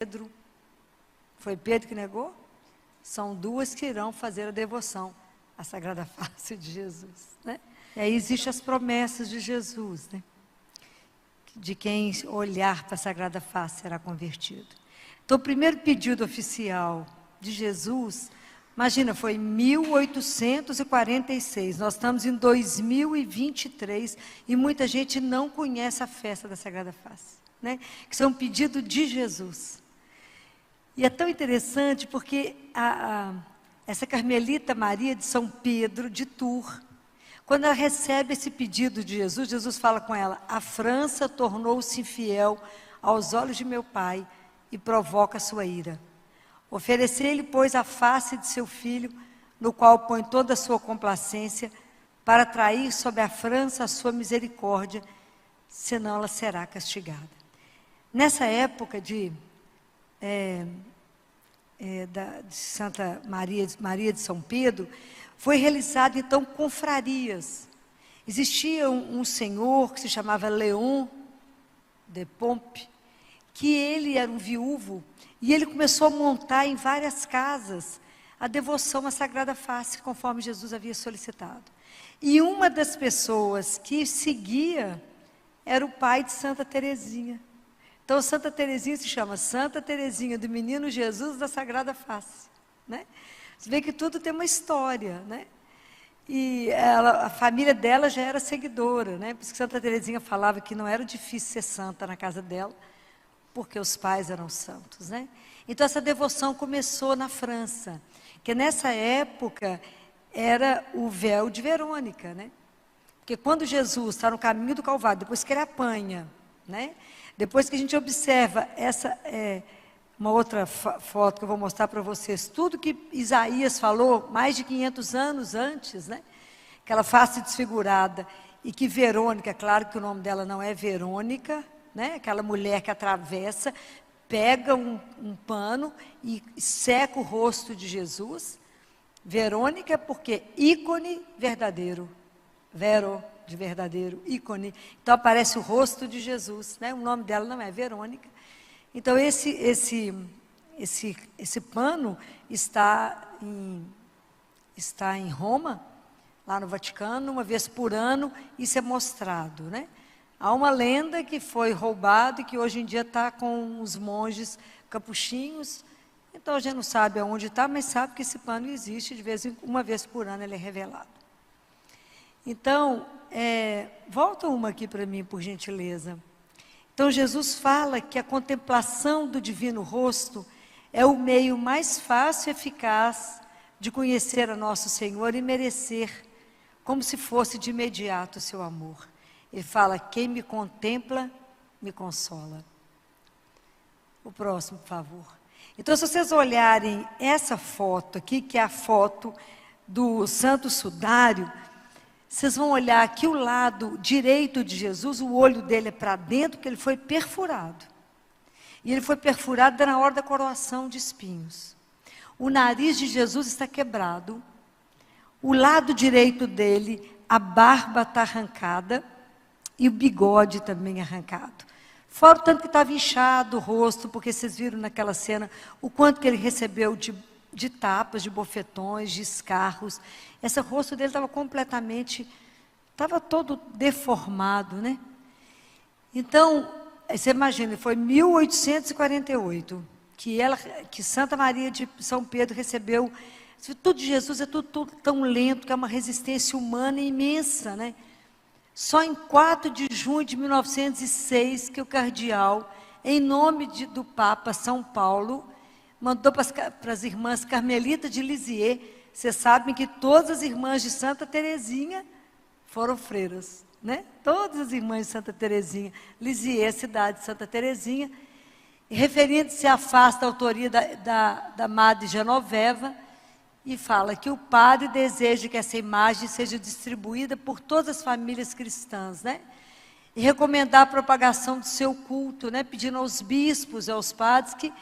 Pedro. Foi Pedro que negou? São duas que irão fazer a devoção à Sagrada Face de Jesus, né? E aí existem as promessas de Jesus, né? De quem olhar para a Sagrada Face será convertido. Então, o primeiro pedido oficial de Jesus, imagina, foi em 1846. Nós estamos em 2023 e muita gente não conhece a festa da Sagrada Face, né? Que isso é um pedido de Jesus. E é tão interessante porque essa Carmelita Maria de São Pedro, de Tours, quando ela recebe esse pedido de Jesus, Jesus fala com ela: a França tornou-se infiel aos olhos de meu Pai e provoca a sua ira. Oferecer-lhe, pois, a face de seu filho, no qual põe toda a sua complacência, para atrair sobre a França a sua misericórdia, senão ela será castigada. Nessa época de Santa Maria de São Pedro, foi realizado então confrarias. Existia um senhor que se chamava Leon de Pompe, que ele era um viúvo, e ele começou a montar em várias casas a devoção à Sagrada Face, conforme Jesus havia solicitado. E uma das pessoas que seguia era o pai de Santa Teresinha. Então, Santa Teresinha se chama Santa Teresinha do Menino Jesus da Sagrada Face, né? Você vê que tudo tem uma história, né? E a família dela já era seguidora, né? Por isso que Santa Teresinha falava que não era difícil ser santa na casa dela, porque os pais eram santos, né? Então, essa devoção começou na França, que nessa época era o véu de Verônica, né? Porque quando Jesus está no caminho do Calvário, depois que ele apanha, né? Depois que a gente observa uma outra foto que eu vou mostrar para vocês, tudo que Isaías falou mais de 500 anos antes, né? Aquela face desfigurada, e que Verônica, claro que o nome dela não é Verônica, né? Aquela mulher que atravessa, pega um pano e seca o rosto de Jesus. Verônica porque ícone verdadeiro, vero, de verdadeiro, ícone. Então aparece o rosto de Jesus, né? O nome dela não é Verônica. Então esse pano está em Roma, lá no Vaticano, uma vez por ano, isso é mostrado, né? Há uma lenda que foi roubado e que hoje em dia está com os monges capuchinhos. Então a gente não sabe aonde está, mas sabe que esse pano existe, uma vez por ano ele é revelado. Então, volta uma aqui para mim, por gentileza. Então, Jesus fala que a contemplação do divino rosto é o meio mais fácil e eficaz de conhecer a nosso Senhor e merecer, como se fosse de imediato, o seu amor. Ele fala: quem me contempla, me consola. O próximo, por favor. Então, se vocês olharem essa foto aqui, que é a foto do Santo Sudário, vocês vão olhar aqui o lado direito de Jesus, o olho dele é para dentro, porque ele foi perfurado. E ele foi perfurado na hora da coroação de espinhos. O nariz de Jesus está quebrado. O lado direito dele, a barba está arrancada e o bigode também arrancado. Fora o tanto que estava inchado o rosto, porque vocês viram naquela cena o quanto que ele recebeu de tapas, de bofetões, de escarros. Esse rosto dele estava estava todo deformado, né? Então, você imagina, foi em 1848 que Santa Maria de São Pedro recebeu. Tudo de Jesus é tudo tão lento, que é uma resistência humana imensa, né? Só em 4 de junho de 1906 que o cardeal, em nome do Papa São Paulo, mandou para as irmãs Carmelitas de Lisieux. Vocês sabem que todas as irmãs de Santa Teresinha foram freiras, né? Todas as irmãs de Santa Teresinha. Lisieux, cidade de Santa Teresinha. Referindo-se à fasta autoria da Madre Genoveva, e fala que o padre deseja que essa imagem seja distribuída por todas as famílias cristãs, né? E recomendar a propagação do seu culto, né? Pedindo aos bispos e aos padres que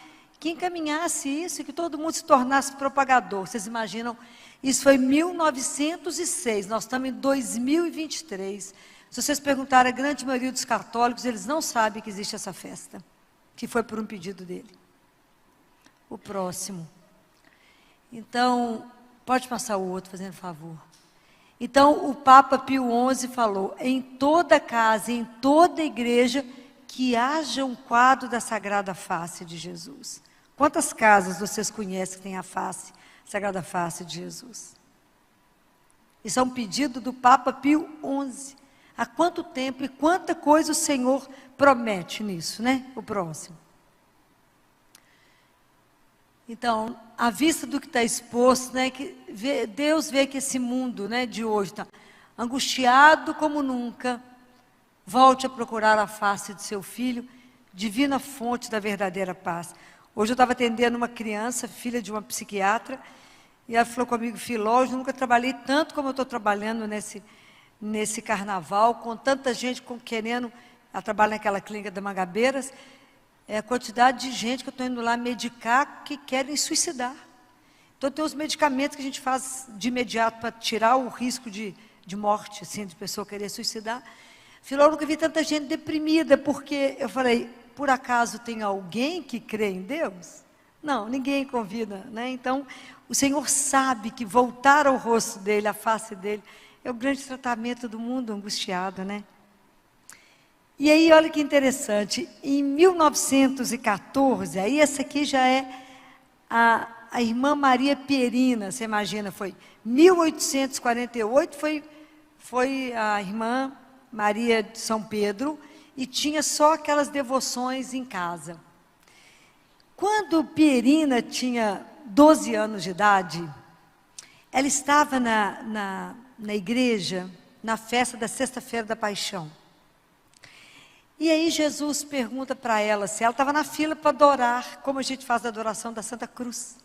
encaminhasse isso e que todo mundo se tornasse propagador. Vocês imaginam? Isso foi em 1906, nós estamos em 2023. Se vocês perguntarem a grande maioria dos católicos, eles não sabem que existe essa festa, que foi por um pedido dele. O próximo. Então, pode passar o outro, fazendo favor. Então, o Papa Pio XI falou, em toda casa, em toda igreja, que haja um quadro da Sagrada Face de Jesus. Quantas casas vocês conhecem que tem a face, Sagrada Face de Jesus? Isso é um pedido do Papa Pio XI. Há quanto tempo e quanta coisa o Senhor promete nisso, né? O próximo. Então, à vista do que está exposto, né, que Deus vê que esse mundo, né, de hoje está angustiado como nunca. Volte a procurar a face de seu filho, divina fonte da verdadeira paz. Hoje eu estava atendendo uma criança, filha de uma psiquiatra, e ela falou comigo, Filó, eu nunca trabalhei tanto como eu estou trabalhando nesse carnaval, com tanta gente querendo, ela trabalha naquela clínica da Mangabeiras, a quantidade de gente que eu estou indo lá medicar que querem suicidar. Então tem os medicamentos que a gente faz de imediato para tirar o risco de morte, assim, de pessoa querer suicidar. Filó, eu nunca vi tanta gente deprimida, porque eu falei, por acaso tem alguém que crê em Deus? Não, ninguém convida, né? Então, o Senhor sabe que voltar ao rosto dele, à face dele, é o grande tratamento do mundo angustiado, né? E aí, olha que interessante, em 1914, aí essa aqui já é a irmã Maria Pierina, você imagina, foi 1848, foi a irmã Maria de São Pedro, e tinha só aquelas devoções em casa. Quando Pierina tinha 12 anos de idade, ela estava na igreja, na festa da Sexta-feira da Paixão. E aí Jesus pergunta para ela se ela estava na fila para adorar, como a gente faz a adoração da Santa Cruz.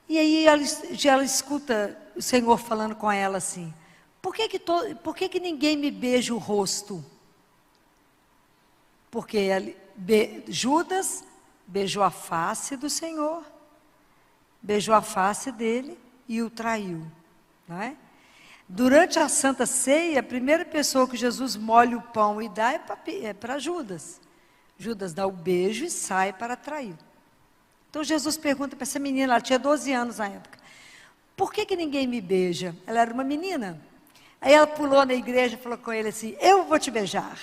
E aí ela escuta o Senhor falando com ela assim, por que ninguém me beija o rosto? Porque Judas beijou a face do Senhor, beijou a face dele e o traiu, não é? Durante a Santa Ceia, a primeira pessoa que Jesus molha o pão e dá é para Judas. Judas dá o beijo e sai para trair. Então Jesus pergunta para essa menina, ela tinha 12 anos na época, por que ninguém me beija? Ela era uma menina. Aí ela pulou na igreja e falou com ele assim, eu vou te beijar.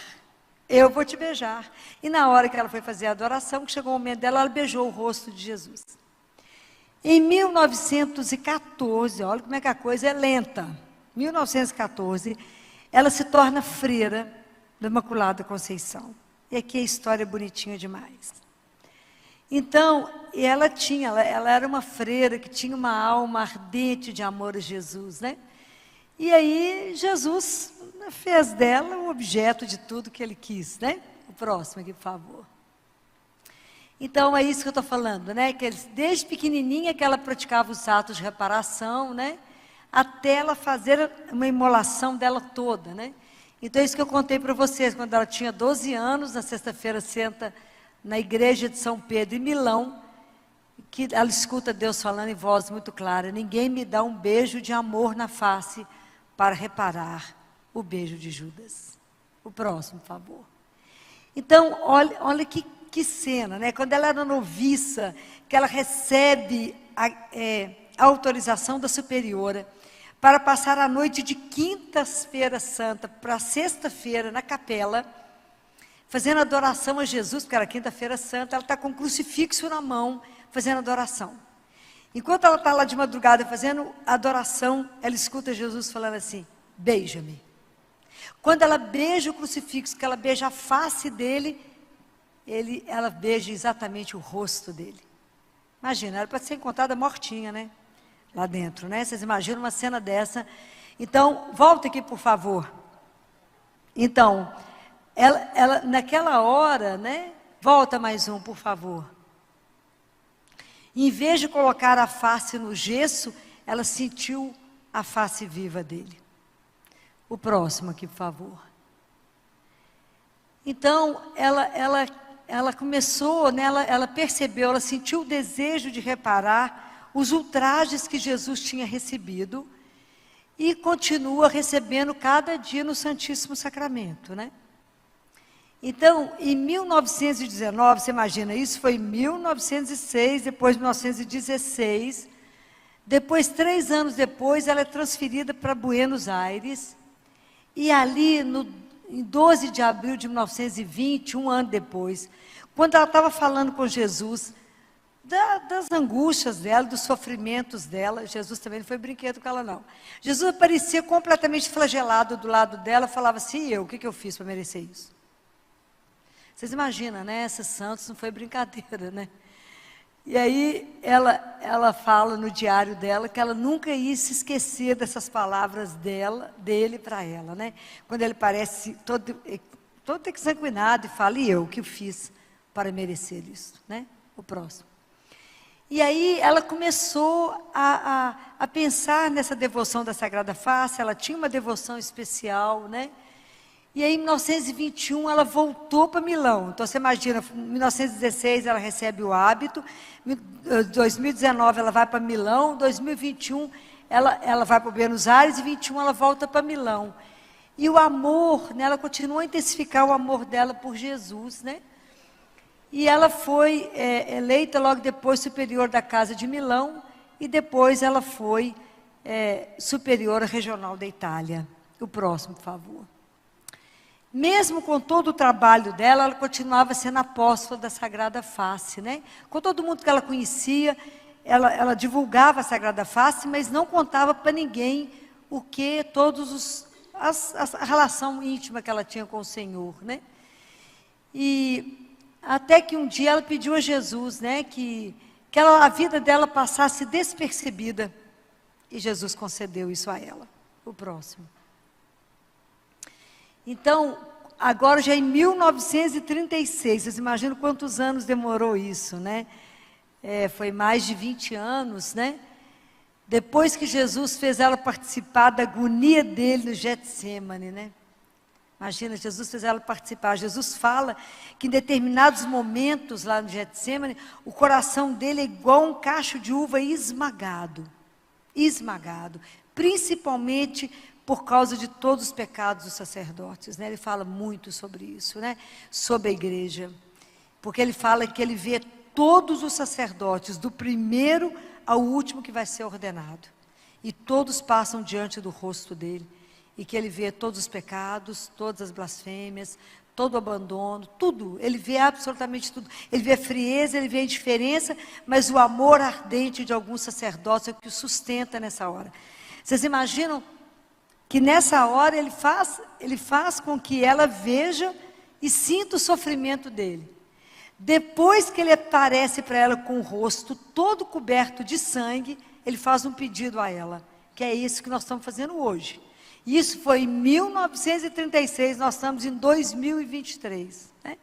Eu vou te beijar. E na hora que ela foi fazer a adoração, que chegou o momento dela, ela beijou o rosto de Jesus. Em 1914, olha como é que a coisa é lenta. 1914, ela se torna freira da Imaculada Conceição. E aqui a história é bonitinha demais. Então, ela era uma freira que tinha uma alma ardente de amor a Jesus, né? E aí, Jesus fez dela o objeto de tudo que ele quis, né? O próximo aqui, por favor. Então, é isso que eu estou falando, né? Que desde pequenininha que ela praticava os atos de reparação, né? Até ela fazer uma imolação dela toda, né? Então, é isso que eu contei para vocês, quando ela tinha 12 anos, na Sexta-feira Santa, na igreja de São Pedro, em Milão, que ela escuta Deus falando em voz muito clara, ninguém me dá um beijo de amor na face para reparar o beijo de Judas. O próximo, por favor. Então, olha que cena, né? Quando ela era noviça, que ela recebe a autorização da superiora para passar a noite de quinta-feira santa para sexta-feira na capela, fazendo adoração a Jesus, porque era quinta-feira santa, ela está com um crucifixo na mão, fazendo adoração. Enquanto ela está lá de madrugada fazendo adoração, ela escuta Jesus falando assim, beija-me. Quando ela beija o crucifixo, que ela beija a face dele, ela beija exatamente o rosto dele. Imagina, ela pode ser encontrada mortinha, né? Lá dentro, né? Vocês imaginam uma cena dessa? Então, volta aqui, por favor. Então, ela naquela hora, né? Volta mais um, por favor. Em vez de colocar a face no gesso, ela sentiu a face viva dele. O próximo aqui, por favor. Então, ela começou, né, ela percebeu, ela sentiu o desejo de reparar os ultrajes que Jesus tinha recebido e continua recebendo cada dia no Santíssimo Sacramento, né? Então, em 1919, você imagina, isso foi em 1906, depois 1916, depois, 3 anos depois, ela é transferida para Buenos Aires, e ali, em 12 de abril de 1920, um ano depois, quando ela estava falando com Jesus, das angústias dela, dos sofrimentos dela, Jesus também não foi brinquedo com ela, não. Jesus aparecia completamente flagelado do lado dela, falava assim, o que eu fiz para merecer isso? Vocês imaginam, né? Esses santos não foi brincadeira, né? E aí ela fala no diário dela que ela nunca ia se esquecer dessas palavras dele para ela, né? Quando ele parece todo exsanguinado e fala, e eu, o que eu fiz para merecer isso, né? O próximo. E aí ela começou a pensar nessa devoção da Sagrada Face, ela tinha uma devoção especial, né? E aí, em 1921, ela voltou para Milão. Então, você imagina, em 1916 ela recebe o hábito, em 2019 ela vai para Milão, em 2021 ela vai para Buenos Aires, e em 2021 ela volta para Milão. E o amor, né, ela continuou a intensificar o amor dela por Jesus, né? E ela foi eleita logo depois superior da Casa de Milão, e depois ela foi superiora regional da Itália. O próximo, por favor. Mesmo com todo o trabalho dela, ela continuava sendo apóstola da Sagrada Face, né? Com todo mundo que ela conhecia, ela divulgava a Sagrada Face, mas não contava para ninguém a relação íntima que ela tinha com o Senhor, né? E até que um dia ela pediu a Jesus, né, que a vida dela passasse despercebida, e Jesus concedeu isso a ela. O próximo. Então, agora já em 1936, vocês imaginam quantos anos demorou isso, né? Foi mais de 20 anos, né? Depois que Jesus fez ela participar da agonia dele no Getsemane, né? Imagina, Jesus fez ela participar. Jesus fala que em determinados momentos lá no Getsemane, o coração dele é igual um cacho de uva esmagado. Esmagado. Principalmente por causa de todos os pecados dos sacerdotes, né? Ele fala muito sobre isso, né? Sobre a igreja, porque ele fala que ele vê todos os sacerdotes, do primeiro ao último que vai ser ordenado, e todos passam diante do rosto dele, e que ele vê todos os pecados, todas as blasfêmias, todo o abandono, tudo, ele vê absolutamente tudo, ele vê a frieza, ele vê a indiferença, mas o amor ardente de alguns sacerdotes é o que o sustenta nessa hora. Vocês imaginam que nessa hora ele faz com que ela veja e sinta o sofrimento dele. Depois que ele aparece para ela com o rosto todo coberto de sangue, ele faz um pedido a ela, que é isso que nós estamos fazendo hoje. Isso foi em 1936, nós estamos em 2023. Né?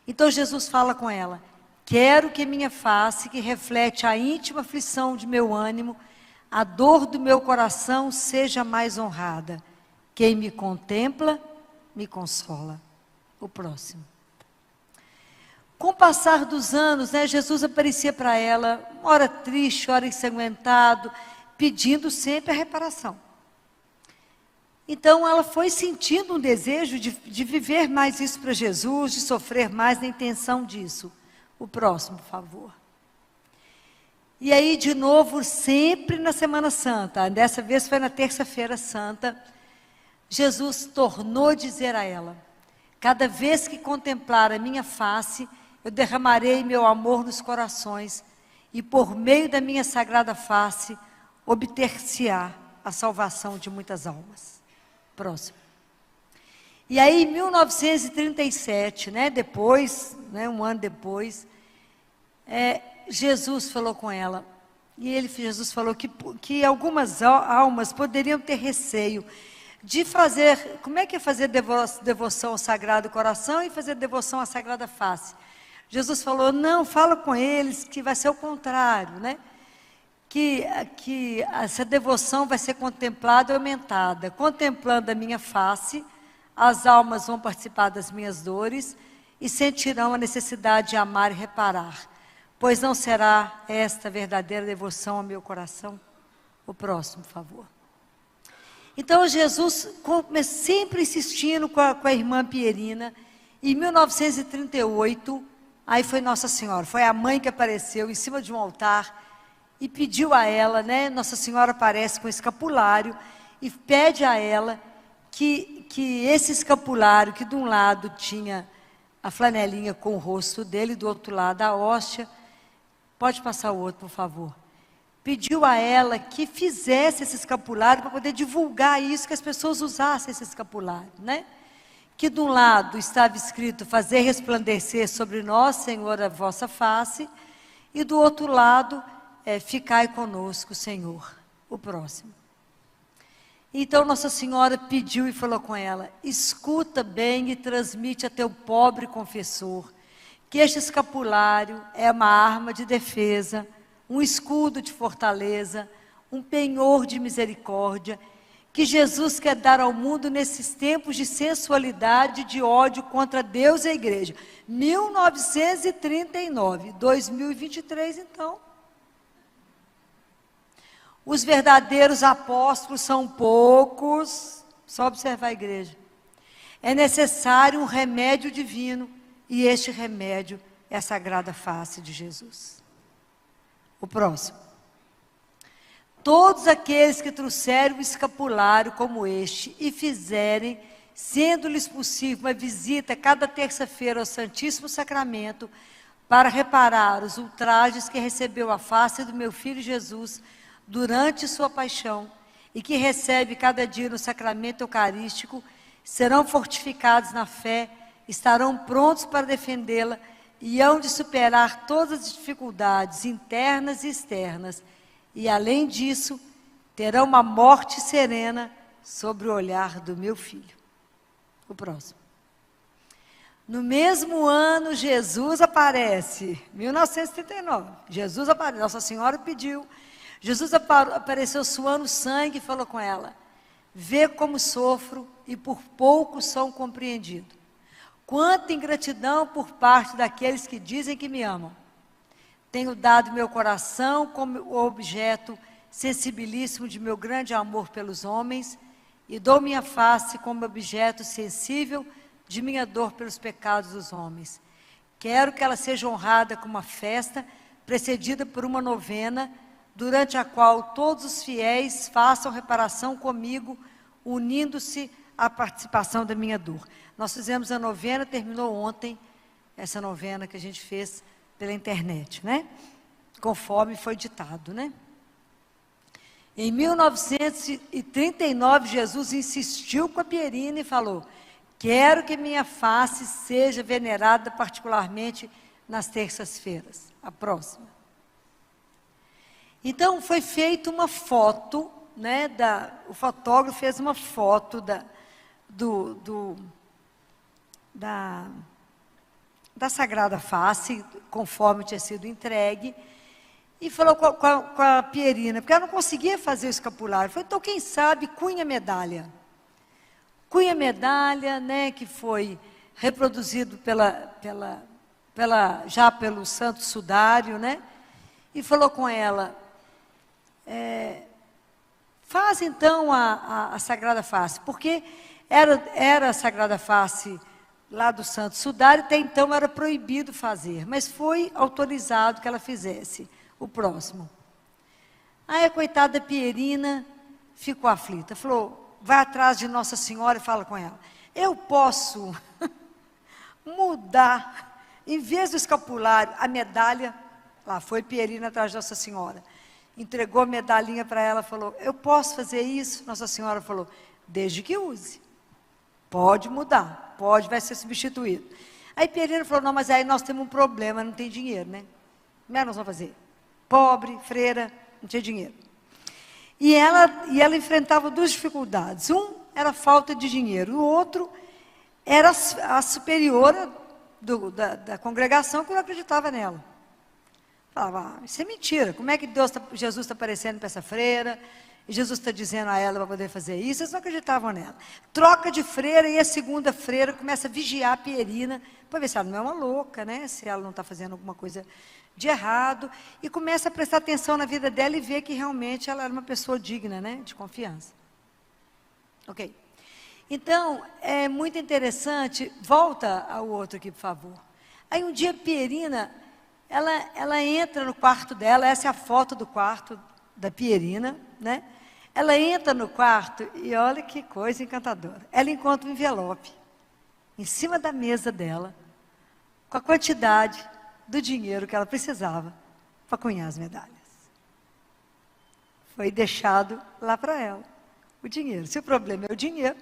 Então Jesus fala com ela, quero que minha face, que reflete a íntima aflição de meu ânimo, a dor do meu coração seja mais honrada. Quem me contempla, me consola. O próximo. Com o passar dos anos, né, Jesus aparecia para ela, ora triste, ora ensanguentado, pedindo sempre a reparação. Então ela foi sentindo um desejo de viver mais isso para Jesus, de sofrer mais na intenção disso. O próximo, por favor. E aí, de novo, sempre na Semana Santa, dessa vez foi na Terça-feira Santa, Jesus tornou a dizer a ela, cada vez que contemplar a minha face, eu derramarei meu amor nos corações, e por meio da minha sagrada face, obter-se-á a salvação de muitas almas. Próximo. E aí, em 1937, né, depois, né, um ano depois, Jesus falou com ela, e Jesus falou que algumas almas poderiam ter receio de fazer, como é que é fazer devoção ao Sagrado Coração e fazer devoção à Sagrada Face? Jesus falou, não, fala com eles que vai ser o contrário, né? Que essa devoção vai ser contemplada e aumentada. Contemplando a minha face, as almas vão participar das minhas dores e sentirão a necessidade de amar e reparar. Pois não será esta verdadeira devoção ao meu coração? O próximo, por favor. Então, Jesus sempre insistindo com a irmã Pierina, Em 1938, aí foi Nossa Senhora, foi a mãe que apareceu em cima de um altar e pediu a ela, né? Nossa Senhora aparece com escapulário e pede a ela que esse escapulário, que de um lado tinha a flanelinha com o rosto dele, do outro lado a hóstia, pode passar o outro, por favor. Pediu a ela que fizesse esse escapulário para poder divulgar isso, que as pessoas usassem esse escapulário, né? Que de um lado estava escrito, fazer resplandecer sobre nós, Senhor, a vossa face, e do outro lado, ficai conosco, Senhor, o próximo. Então Nossa Senhora pediu e falou com ela, escuta bem e transmite a teu pobre confessor, que este escapulário é uma arma de defesa, um escudo de fortaleza, um penhor de misericórdia, que Jesus quer dar ao mundo nesses tempos de sensualidade e de ódio contra Deus e a igreja. 1939, 2023 então. Os verdadeiros apóstolos são poucos, só observar a igreja. É necessário um remédio divino, e este remédio é a sagrada face de Jesus. O próximo. Todos aqueles que trouxerem um escapulário como este e fizerem, sendo-lhes possível uma visita cada terça-feira ao Santíssimo Sacramento, para reparar os ultrajes que recebeu a face do meu Filho Jesus, durante sua paixão, e que recebe cada dia no sacramento eucarístico, serão fortificados na fé, estarão prontos para defendê-la, e hão de superar todas as dificuldades internas e externas, e além disso, terão uma morte serena sobre o olhar do meu Filho. O próximo. No mesmo ano, Jesus aparece, 1939, Jesus aparece, Nossa Senhora pediu, Jesus apareceu suando sangue e falou com ela, vê como sofro e por pouco sou compreendido. Quanta ingratidão por parte daqueles que dizem que me amam. Tenho dado meu coração como objeto sensibilíssimo de meu grande amor pelos homens e dou minha face como objeto sensível de minha dor pelos pecados dos homens. Quero que ela seja honrada com uma festa precedida por uma novena, durante a qual todos os fiéis façam reparação comigo, unindo-se à participação da minha dor. Nós fizemos a novena, terminou ontem, essa novena que a gente fez pela internet, né? Conforme foi ditado, né? Em 1939, Jesus insistiu com a Pierina e falou, quero que minha face seja venerada particularmente nas terças-feiras. A próxima. Então, foi feita uma foto, né, o fotógrafo fez uma foto da Sagrada Face, conforme tinha sido entregue, e falou com a Pierina, porque ela não conseguia fazer o escapulário. Falou, então, quem sabe, cunha medalha. Cunha medalha, né, que foi reproduzido já pelo Santo Sudário, né, e falou com ela, faz então a Sagrada Face, porque era a Sagrada Face lá do Santo Sudário, até então era proibido fazer, mas foi autorizado que ela fizesse. O próximo. Aí a coitada Pierina ficou aflita, falou, vai atrás de Nossa Senhora e fala com ela, eu posso mudar, em vez do escapulário, a medalha, lá foi Pierina atrás de Nossa Senhora, entregou a medalhinha para ela, falou, eu posso fazer isso? Nossa Senhora falou, desde que use, pode mudar, vai ser substituído. Aí Pierina falou, não, mas aí nós temos um problema, não tem dinheiro, né? Como é que nós vamos fazer? Pobre, freira, não tinha dinheiro. E ela enfrentava duas dificuldades. Um era a falta de dinheiro, o outro era a superiora da congregação que não acreditava nela. Falava, isso é mentira, como é que Jesus está aparecendo para essa freira, e Jesus está dizendo a ela para poder fazer isso, eles não acreditavam nela. Troca de freira, e a segunda freira começa a vigiar a Pierina, para ver se ela não é uma louca, né? Se ela não está fazendo alguma coisa de errado, e começa a prestar atenção na vida dela e ver que realmente ela era uma pessoa digna, né? De confiança. Ok. Então, é muito interessante, volta ao outro aqui, por favor. Aí um dia Pierina, ela entra no quarto dela, essa é a foto do quarto da Pierina, né? Ela entra no quarto e olha que coisa encantadora. Ela encontra um envelope em cima da mesa dela, com a quantidade do dinheiro que ela precisava para cunhar as medalhas. Foi deixado lá para ela, o dinheiro. Se o problema é o dinheiro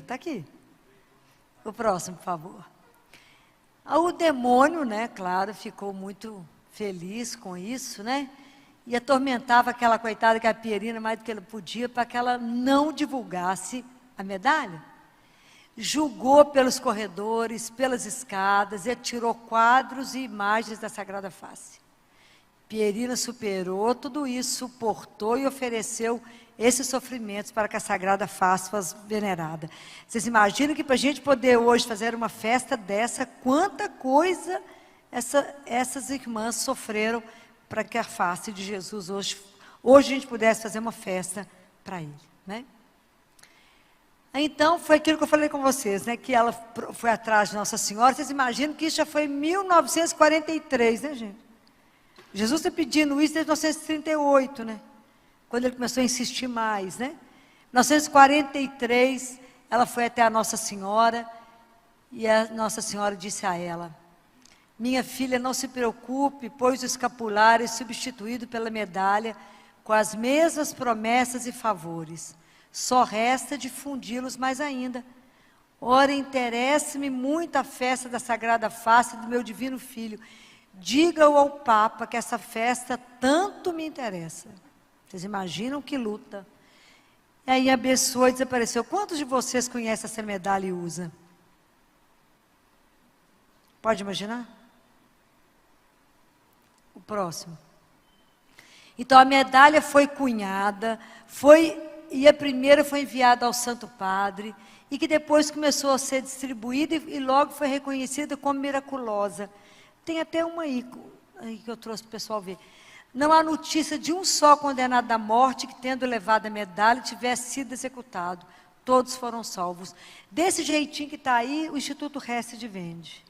está aqui. O próximo, por favor. O demônio, né, claro, ficou muito feliz com isso, né? E atormentava aquela coitada que a Pierina mais do que ela podia para que ela não divulgasse a medalha. Julgou pelos corredores, pelas escadas, e tirou quadros e imagens da Sagrada Face. Pierina superou tudo isso, suportou e ofereceu esses sofrimentos para que a Sagrada Face fosse venerada. Vocês imaginam que para a gente poder hoje fazer uma festa dessa, quanta coisa essas irmãs sofreram para que a face de Jesus hoje a gente pudesse fazer uma festa para ele, né? Então, foi aquilo que eu falei com vocês, né? Que ela foi atrás de Nossa Senhora. Vocês imaginam que isso já foi em 1943, né, gente? Jesus está pedindo isso desde 1938, né? Quando ele começou a insistir mais, né? Em 1943, ela foi até a Nossa Senhora e a Nossa Senhora disse a ela: minha filha, não se preocupe, pois o escapulário é substituído pela medalha com as mesmas promessas e favores. Só resta difundi-los mais ainda. Ora, interessa-me muito a festa da Sagrada Face do meu divino Filho. Diga-o ao Papa que essa festa tanto me interessa. Vocês imaginam que luta. E aí abençoou e desapareceu. Quantos de vocês conhecem essa medalha e usa? Pode imaginar? O próximo. Então a medalha foi cunhada, e a primeira foi enviada ao Santo Padre, e que depois começou a ser distribuída e logo foi reconhecida como miraculosa. Tem até uma aí que eu trouxe para o pessoal ver. Não há notícia de um só condenado à morte que, tendo levado a medalha, tivesse sido executado. Todos foram salvos. Desse jeitinho que está aí, o Instituto Hesed vende.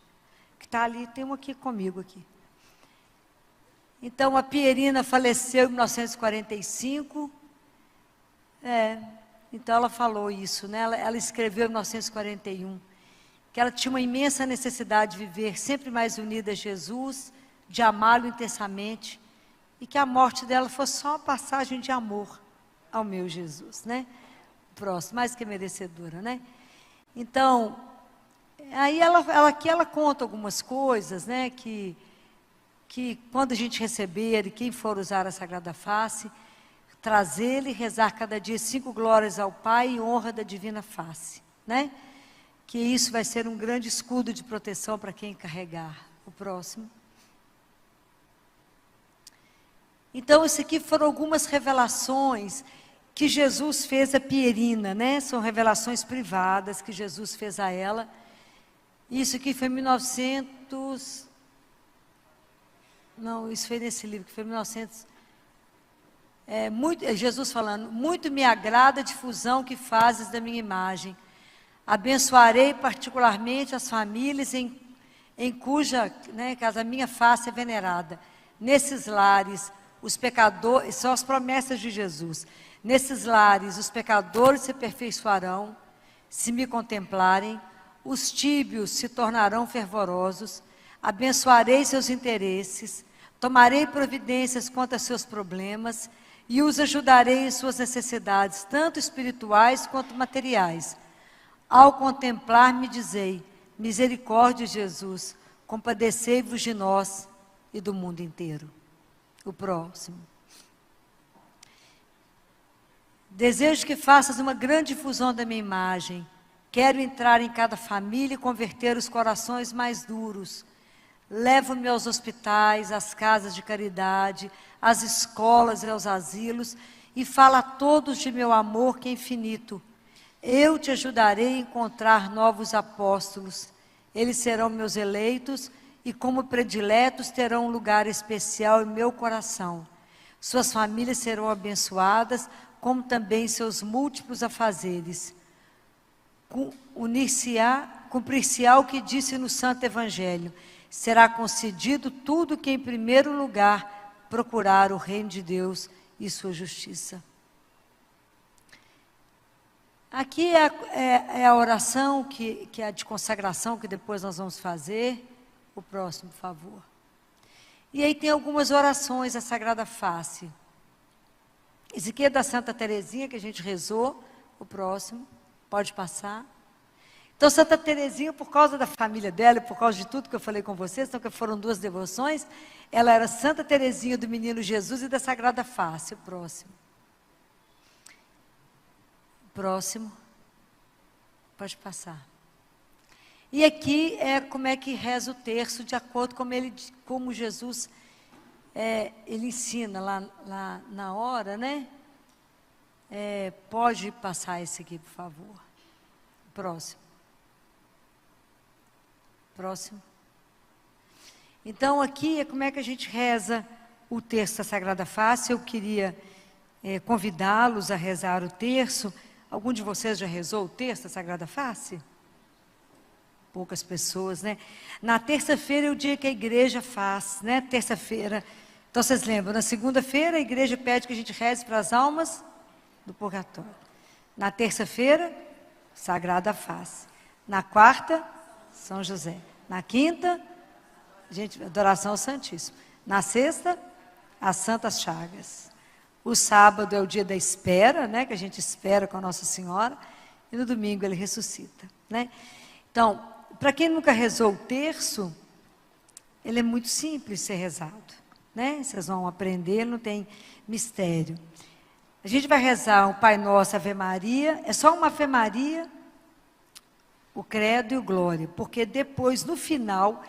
Que está ali, tem um aqui comigo aqui. Então, a Pierina faleceu em 1945. Então ela falou isso, né? Ela escreveu em 1941, que ela tinha uma imensa necessidade de viver sempre mais unida a Jesus, de amá-lo intensamente, e que a morte dela fosse só uma passagem de amor ao meu Jesus, né? Próximo, mais que merecedora, né? Então, aí aqui ela conta algumas coisas, né? Que quando a gente receber, e quem for usar a Sagrada Face, trazê-lo e rezar cada dia 5 glórias ao Pai em honra da Divina Face, né? Que isso vai ser um grande escudo de proteção para quem carregar. O próximo. Então, isso aqui foram algumas revelações que Jesus fez a Pierina, né? São revelações privadas que Jesus fez a ela. Isso aqui foi em 1900... Não, isso foi nesse livro, que foi em 1900... Jesus falando: muito me agrada a difusão que fazes da minha imagem. Abençoarei particularmente as famílias em cuja, né, casa a minha face é venerada. Nesses lares, os pecadores, são as promessas de Jesus. Nesses lares, os pecadores se aperfeiçoarão, se me contemplarem, os tíbios se tornarão fervorosos, abençoarei seus interesses, tomarei providências quanto a seus problemas, e os ajudarei em suas necessidades, tanto espirituais quanto materiais. Ao contemplar-me, dizei: misericórdia, Jesus, compadecei-vos de nós e do mundo inteiro. O próximo. Desejo que faças uma grande difusão da minha imagem. Quero entrar em cada família e converter os corações mais duros. Levo-me aos hospitais, às casas de caridade, às escolas e aos asilos, e fala a todos de meu amor que é infinito. Eu te ajudarei a encontrar novos apóstolos. Eles serão meus eleitos e, como prediletos, terão um lugar especial em meu coração. Suas famílias serão abençoadas, como também seus múltiplos afazeres. cumprir-se-á o que disse no Santo Evangelho: será concedido tudo que em primeiro lugar procurar o reino de Deus e sua justiça. Aqui é a oração que é a de consagração, que depois nós vamos fazer. O próximo, por favor. E aí tem algumas orações, a Sagrada Face. Esse aqui é da Santa Teresinha, que a gente rezou. O próximo, pode passar. Então, Santa Teresinha, por causa da família dela, por causa de tudo que eu falei com vocês, então que foram 2 devoções, ela era Santa Teresinha do Menino Jesus e da Sagrada Face. O próximo. Próximo. Pode passar. E aqui é como é que reza o terço, de acordo com como Jesus ele ensina lá na hora, né? Pode passar esse aqui, por favor. Próximo. Próximo. Então, aqui é como é que a gente reza o terço da Sagrada Face. Eu queria convidá-los a rezar o terço. Algum de vocês já rezou o terço da Sagrada Face? Poucas pessoas, né? Na terça-feira é o dia que a igreja faz, né? Terça-feira. Então, vocês lembram, na segunda-feira a igreja pede que a gente reze para as almas do purgatório. Na terça-feira, Sagrada Face. Na quarta, São José. Na quinta, adoração ao Santíssimo. Na sexta, as Santas Chagas. O sábado é o dia da espera, né? Que a gente espera com a Nossa Senhora. E no domingo ele ressuscita, né? Então, para quem nunca rezou o terço, ele é muito simples de ser rezado, né? Vocês vão aprender, não tem mistério. A gente vai rezar o Pai Nosso, Ave Maria, é só uma Ave Maria, o Credo e o Glória, porque depois, no final,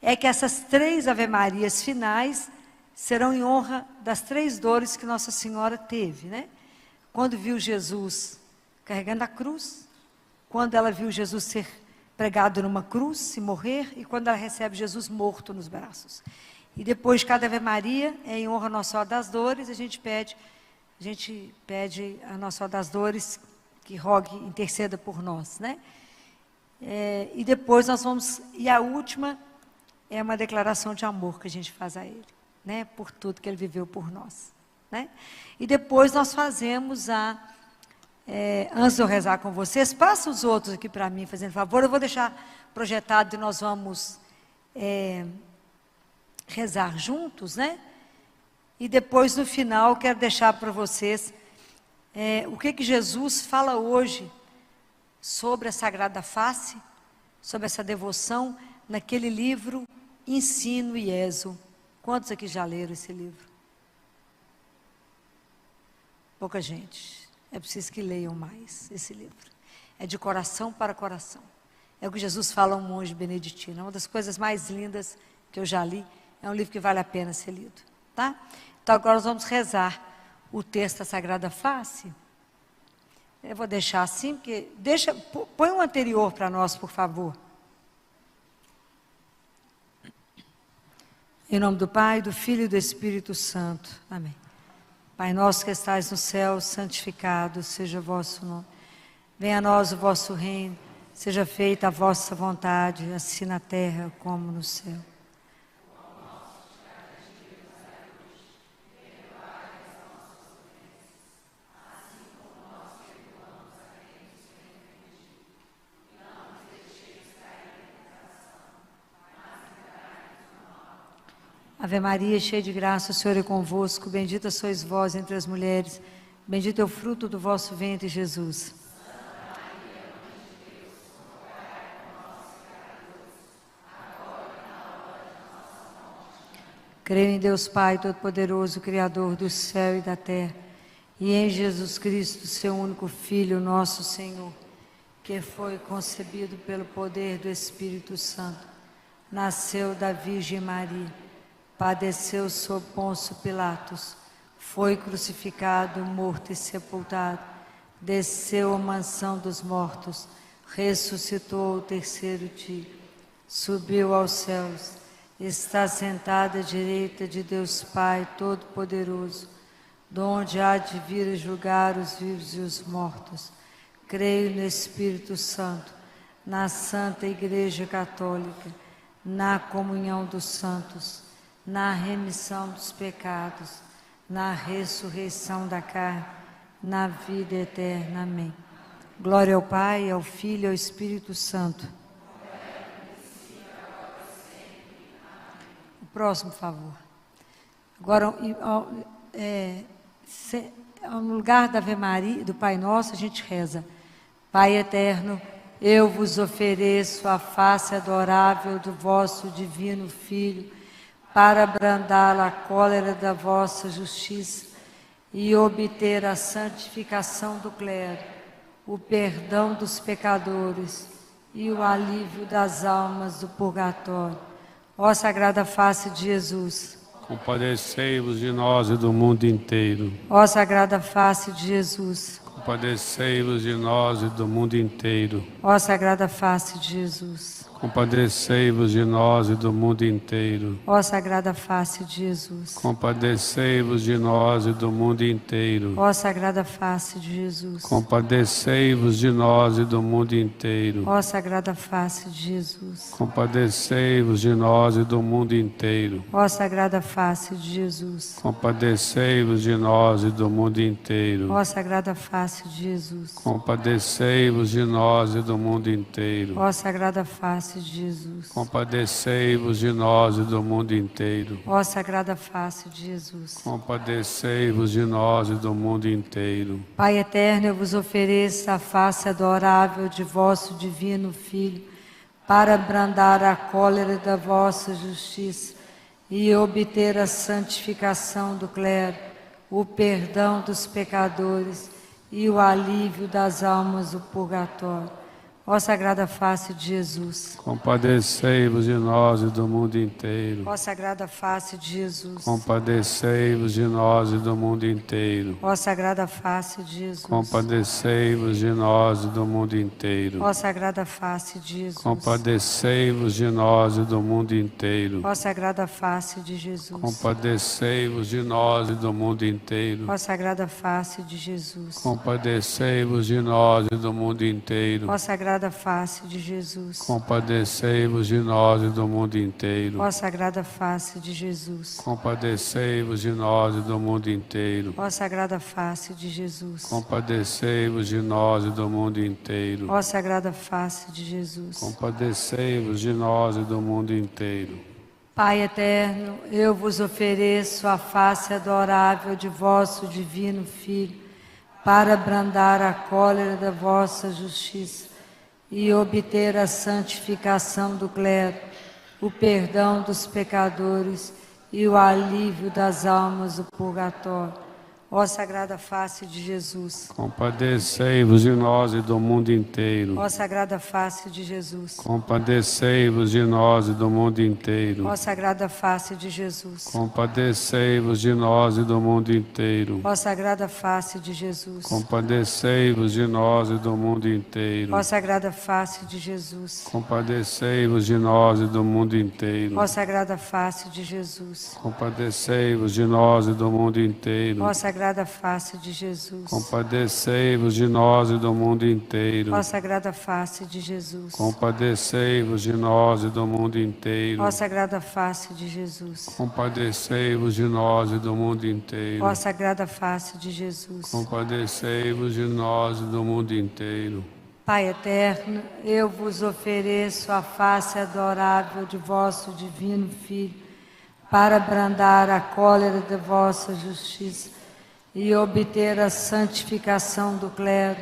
é que essas 3 Ave Marias finais serão em honra das 3 dores que Nossa Senhora teve, né? Quando viu Jesus carregando a cruz, quando ela viu Jesus ser pregado numa cruz e morrer, e quando ela recebe Jesus morto nos braços. E depois, cada Ave Maria é em honra a Nossa Senhora das Dores, a gente pede a Nossa Senhora das Dores que rogue, interceda por nós, né? E depois nós vamos, e a última é uma declaração de amor que a gente faz a Ele, né? Por tudo que Ele viveu por nós, né? E depois nós fazemos antes de eu rezar com vocês, passa os outros aqui para mim, fazendo favor. Eu vou deixar projetado e nós vamos rezar juntos, né? E depois, no final, quero deixar para vocês o que Jesus fala hoje sobre a Sagrada Face, sobre essa devoção, naquele livro Ensino e Ezo. Quantos aqui já leram esse livro? Pouca gente. É preciso que leiam mais esse livro. É de coração para coração. É o que Jesus fala a um monge beneditino. É uma das coisas mais lindas que eu já li. É um livro que vale a pena ser lido. Tá? Então agora nós vamos rezar o texto da Sagrada Face. Eu vou deixar assim, porque põe um anterior para nós, por favor. Em nome do Pai, do Filho e do Espírito Santo. Amém. Pai nosso que estais no céu, santificado seja o vosso nome. Venha a nós o vosso reino, seja feita a vossa vontade, assim na terra como no céu. Ave Maria, cheia de graça, o Senhor é convosco. Bendita sois vós entre as mulheres. Bendito é o fruto do vosso ventre, Jesus. Creio em Deus Pai Todo-Poderoso, Criador do céu e da terra, e em Jesus Cristo, seu único Filho, nosso Senhor, que foi concebido pelo poder do Espírito Santo, nasceu da Virgem Maria, padeceu sob Pôncio Pilatos, foi crucificado, morto e sepultado, desceu à mansão dos mortos, ressuscitou ao terceiro dia, subiu aos céus, está sentado à direita de Deus Pai Todo-Poderoso, donde há de vir a julgar os vivos e os mortos. Creio no Espírito Santo, na Santa Igreja Católica, na comunhão dos santos, na remissão dos pecados, na ressurreição da carne, na vida eterna. Amém. Glória ao Pai, ao Filho e ao Espírito Santo. O próximo, por favor. Agora, no lugar da Ave Maria, do Pai Nosso, a gente reza: Pai eterno, eu vos ofereço a face adorável do vosso divino Filho, para abrandar a cólera da vossa justiça e obter a santificação do clero, o perdão dos pecadores e o alívio das almas do purgatório. Ó Sagrada Face de Jesus, compadecei-vos de nós e do mundo inteiro. ó Sagrada Face de Jesus, Compadecei-vos de nós e do mundo inteiro. ó Sagrada Face de Jesus, Compadecei-vos de nós e do mundo inteiro. ó Sagrada Face de Jesus, Compadecei-vos de nós e do mundo inteiro. ó Sagrada Face de Jesus, Compadecei-vos de nós e do mundo inteiro. ó Sagrada Face de Jesus, Compadecei-vos de nós e do mundo inteiro. ó Sagrada Face de Jesus, Compadecei-vos de nós e do mundo inteiro. ó Sagrada Face de Jesus, Compadecei-vos de nós e do mundo inteiro. ó Sagrada Face de Jesus, Compadecei-vos de nós e do mundo inteiro. ó Sagrada Face de Jesus. Compadecei-vos de nós e do mundo inteiro. Pai eterno, eu vos ofereço a face adorável de vosso divino Filho, para abrandar a cólera da vossa justiça e obter a santificação do clero, o perdão dos pecadores e o alívio das almas do purgatório. Ó Sagrada Face de Jesus, Compadecei-vos de nós e do mundo inteiro. ó Sagrada Face de Jesus, Compadecei-vos de nós e do mundo inteiro. ó Sagrada Face de Jesus, Compadecei-vos de nós e do mundo inteiro. ó Sagrada Face de Jesus, Compadecei-vos de nós e do mundo inteiro. ó Sagrada Face de Jesus, Compadecei-vos de nós e do mundo inteiro. ó Sagrada Face de Jesus, Compadecei-vos de nós e do mundo inteiro. ó Sagrada Face de Jesus, Compadecei-vos de nós e do mundo inteiro. ó Sagrada Face de Jesus, Compadecei-vos de nós e do mundo inteiro. ó Sagrada Face de Jesus, Compadecei-vos de nós e do mundo inteiro. ó Sagrada Face de Jesus. Compadecei-vos de nós e do mundo inteiro. Pai eterno, eu vos ofereço a face adorável de vosso divino Filho, para abrandar a cólera da vossa justiça e obter a santificação do clero, o perdão dos pecadores e o alívio das almas do purgatório. Ó Sagrada Face de Jesus, Compadecei-vos de nós e do mundo inteiro. ó Sagrada Face de Jesus, Compadecei-vos de nós e do mundo inteiro. ó Sagrada Face de Jesus, Compadecei-vos de nós e do mundo inteiro. ó Sagrada Face de Jesus, Compadecei-vos de nós e do mundo inteiro. ó Sagrada Face de Jesus, Compadecei-vos de nós e do mundo inteiro. ó Sagrada Face de Jesus, Compadecei-vos de nós e do mundo inteiro. ó Sagrada Face de Jesus, Compadecei-vos de nós e do mundo inteiro. ó Sagrada Face de Jesus, Compadecei-vos de nós e do mundo inteiro. ó Sagrada Face de Jesus, Compadecei-vos de nós e do mundo inteiro. ó Sagrada Face de Jesus. Compadecei-vos de nós e do mundo inteiro. Pai eterno, eu vos ofereço a face adorável de vosso divino Filho, para abrandar a cólera da vossa justiça e obter a santificação do clero,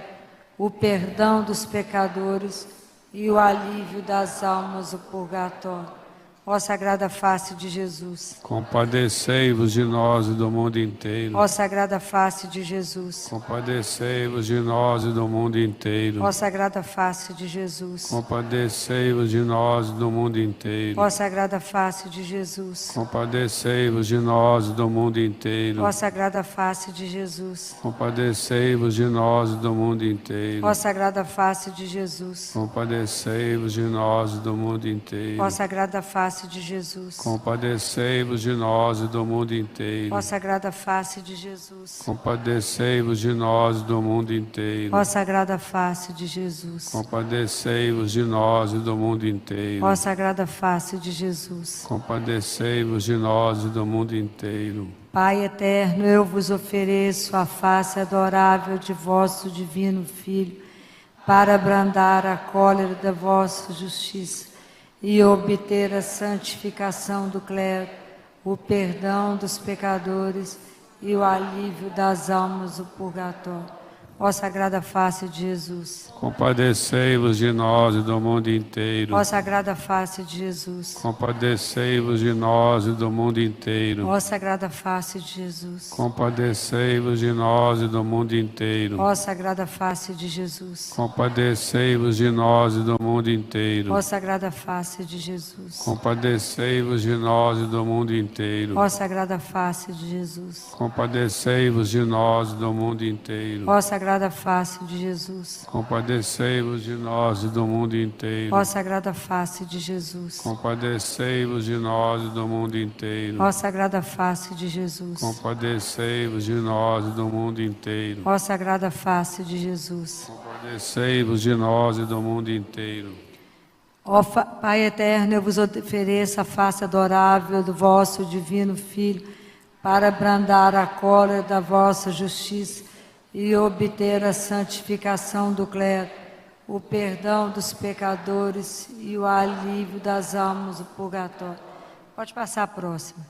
o perdão dos pecadores e o alívio das almas do purgatório. Ó Sagrada Face de Jesus, Compadecei-vos de nós e do mundo inteiro. ó Sagrada Face de Jesus, Compadecei-vos de nós e do mundo inteiro. ó Sagrada Face de Jesus, Compadecei-vos de nós e do mundo inteiro. ó Sagrada Face de Jesus, Compadecei-vos de nós e do mundo inteiro. ó Sagrada Face de Jesus, Compadecei-vos de nós e do mundo inteiro. ó Sagrada Face de Jesus, Compadecei-vos de nós e do mundo inteiro. ó Sagrada Face face de Jesus. Compadecei-vos de nós e do mundo inteiro. Ó sagrada face de Jesus. Compadecei-vos de nós e do mundo inteiro. Ó sagrada face de Jesus. Compadecei-vos de nós e do mundo inteiro. Ó sagrada face de Jesus. Compadecei-vos de nós e do mundo inteiro. Pai eterno, eu vos ofereço a face adorável de vosso divino Filho, para abrandar a cólera da vossa justiça e obter a santificação do clero, o perdão dos pecadores e o alívio das almas do purgatório. Ó sagrada face de Jesus. Compadecei-vos de nós e do mundo inteiro. Ó sagrada face de Jesus. Compadecei-vos de nós e do mundo inteiro. Ó sagrada face de Jesus. Compadecei-vos de nós e do mundo inteiro. Ó sagrada face de Jesus. Compadecei-vos de nós e do mundo inteiro. Ó sagrada face de Jesus. Compadecei-vos de nós e do mundo inteiro. Ó sagrada face de Jesus. Compadecei-vos de nós e do mundo inteiro. Ó sagrada face de Jesus. Compadecei-vos de nós e do mundo inteiro. Ó sagrada face de Jesus. Compadecei-vos de nós e do mundo inteiro. Ó sagrada face de Jesus. Compadecei-vos de nós e do mundo inteiro. Ó sagrada face de Jesus. Compadecei-vos de nós e do mundo inteiro. Ó Pai eterno, eu vos ofereço a face adorável do vosso divino Filho, para abrandar a cólera da vossa justiça e obter a santificação do clero, o perdão dos pecadores e o alívio das almas do purgatório. Pode passar a próxima.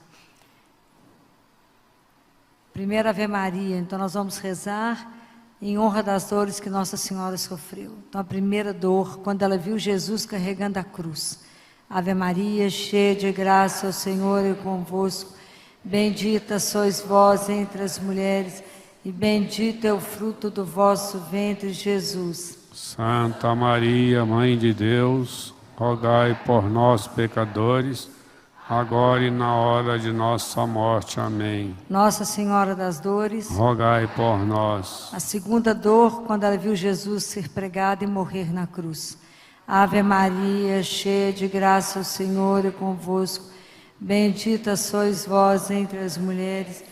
Primeira Ave Maria. Então nós vamos rezar em honra das dores que Nossa Senhora sofreu. Então a primeira dor, quando ela viu Jesus carregando a cruz. Ave Maria, cheia de graça, o Senhor é convosco. Bendita sois vós entre as mulheres, e bendito é o fruto do vosso ventre, Jesus. Santa Maria, Mãe de Deus, rogai por nós, pecadores, agora e na hora de nossa morte. Amém. Nossa Senhora das Dores, rogai por nós. A segunda dor, quando ela viu Jesus ser pregado e morrer na cruz. Ave Maria, cheia de graça, o Senhor é convosco. Bendita sois vós entre as mulheres,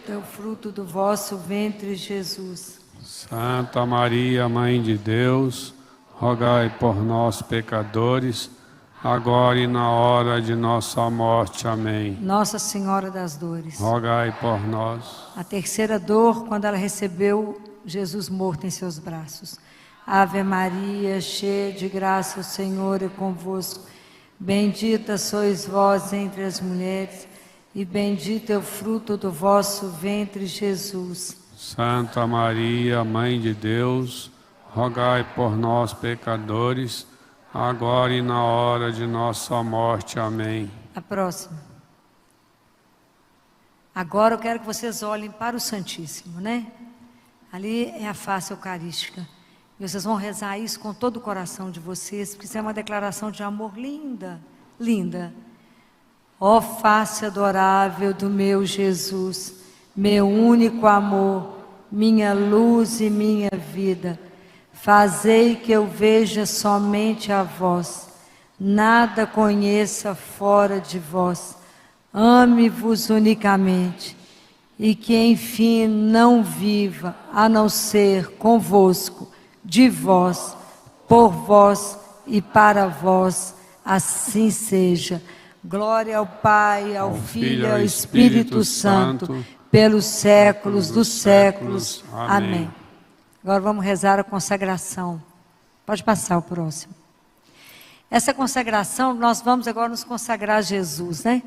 é o fruto do vosso ventre, Jesus. Santa Maria, Mãe de Deus, rogai por nós, pecadores, agora e na hora de nossa morte. Amém. Nossa Senhora das Dores, rogai por nós. A terceira dor, quando ela recebeu Jesus morto em seus braços. Ave Maria, cheia de graça, o Senhor é convosco. Bendita sois vós entre as mulheres, e bendito é o fruto do vosso ventre, Jesus. Santa Maria, Mãe de Deus, rogai por nós, pecadores, agora e na hora de nossa morte. Amém. A próxima. Agora eu quero que vocês olhem para o Santíssimo, né? Ali é a face eucarística. E vocês vão rezar isso com todo o coração de vocês, porque isso é uma declaração de amor linda, linda. Ó face adorável do meu Jesus, meu único amor, minha luz e minha vida, fazei que eu veja somente a vós, nada conheça fora de vós, ame-vos unicamente, e que enfim não viva a não ser convosco, de vós, por vós e para vós, assim seja. Glória ao Pai, ao Filho e ao Espírito Santo, pelos séculos dos séculos. Amém. Agora vamos rezar a consagração. Pode passar o próximo. Essa consagração, nós vamos agora nos consagrar a Jesus, né?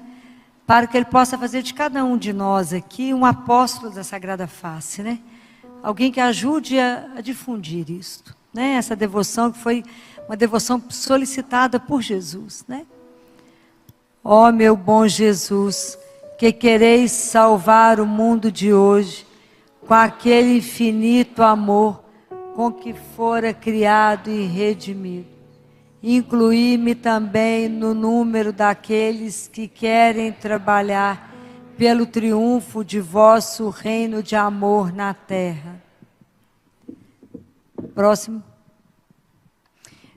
Para que Ele possa fazer de cada um de nós aqui um apóstolo da Sagrada Face, né? Alguém que ajude a difundir isto, né? Essa devoção que foi uma devoção solicitada por Jesus, né? Ó meu bom Jesus, que quereis salvar o mundo de hoje, com aquele infinito amor com que fora criado e redimido. Incluí-me também no número daqueles que querem trabalhar pelo triunfo de vosso reino de amor na terra. Próximo.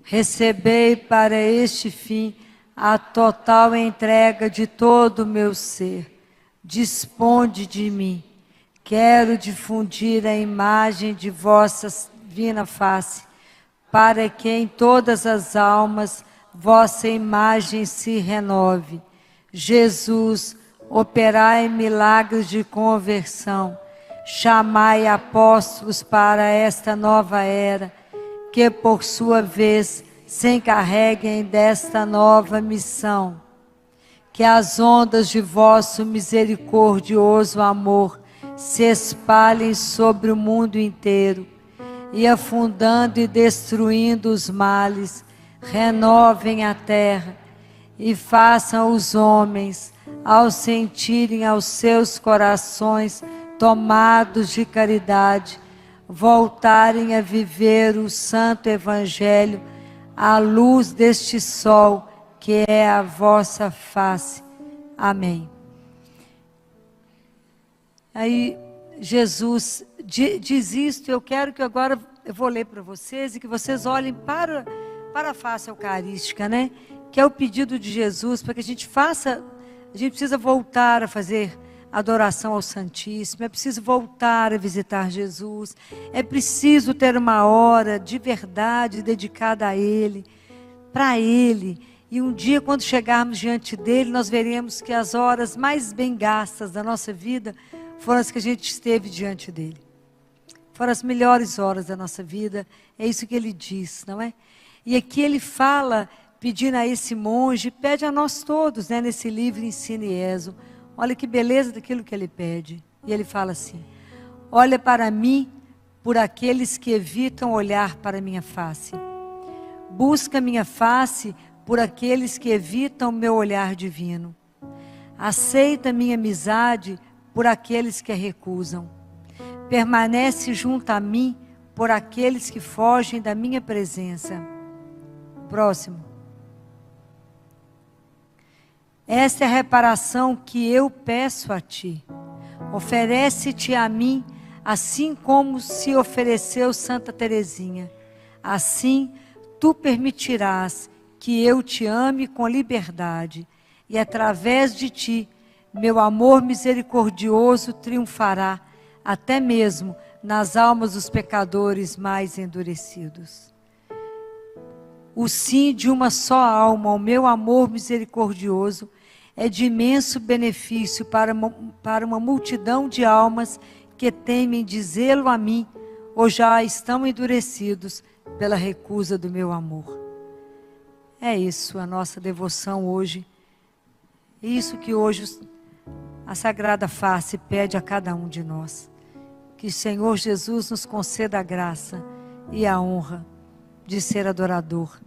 Recebei para este fim a total entrega de todo o meu ser. Disponde de mim. Quero difundir a imagem de vossa divina face, para que em todas as almas vossa imagem se renove. Jesus, operai milagres de conversão. Chamai apóstolos para esta nova era, que por sua vez se encarreguem desta nova missão. Que as ondas de vosso misericordioso amor se espalhem sobre o mundo inteiro e, afundando e destruindo os males, renovem a terra e façam os homens, ao sentirem aos seus corações tomados de caridade, voltarem a viver o santo evangelho à luz deste sol que é a vossa face. Amém. Aí Jesus diz isto, eu quero que agora eu vou ler para vocês e que vocês olhem para a face eucarística, né? Que é o pedido de Jesus para que a gente faça, a gente precisa voltar a fazer adoração ao Santíssimo, é preciso voltar a visitar Jesus, é preciso ter uma hora de verdade dedicada a Ele, para Ele. E um dia, quando chegarmos diante dEle, nós veremos que as horas mais bem gastas da nossa vida foram as que a gente esteve diante dEle. Foram as melhores horas da nossa vida, é isso que Ele diz, não é? E aqui Ele fala, pedindo a esse monge, pede a nós todos, né, nesse livro Ensino e Ezo. Olha que beleza daquilo que Ele pede. E Ele fala assim: olha para mim por aqueles que evitam olhar para a minha face. Busca minha face por aqueles que evitam meu olhar divino. Aceita minha amizade por aqueles que a recusam. Permanece junto a mim por aqueles que fogem da minha presença. Próximo. Esta é a reparação que eu peço a ti. Oferece-te a mim, assim como se ofereceu Santa Teresinha. Assim, tu permitirás que eu te ame com liberdade, e através de ti, meu amor misericordioso triunfará, até mesmo nas almas dos pecadores mais endurecidos. O sim de uma só alma ao meu amor misericordioso é de imenso benefício para uma multidão de almas que temem dizê-lo a mim, ou já estão endurecidos pela recusa do meu amor. É isso a nossa devoção hoje. Isso que hoje a Sagrada Face pede a cada um de nós. Que o Senhor Jesus nos conceda a graça e a honra de ser adorador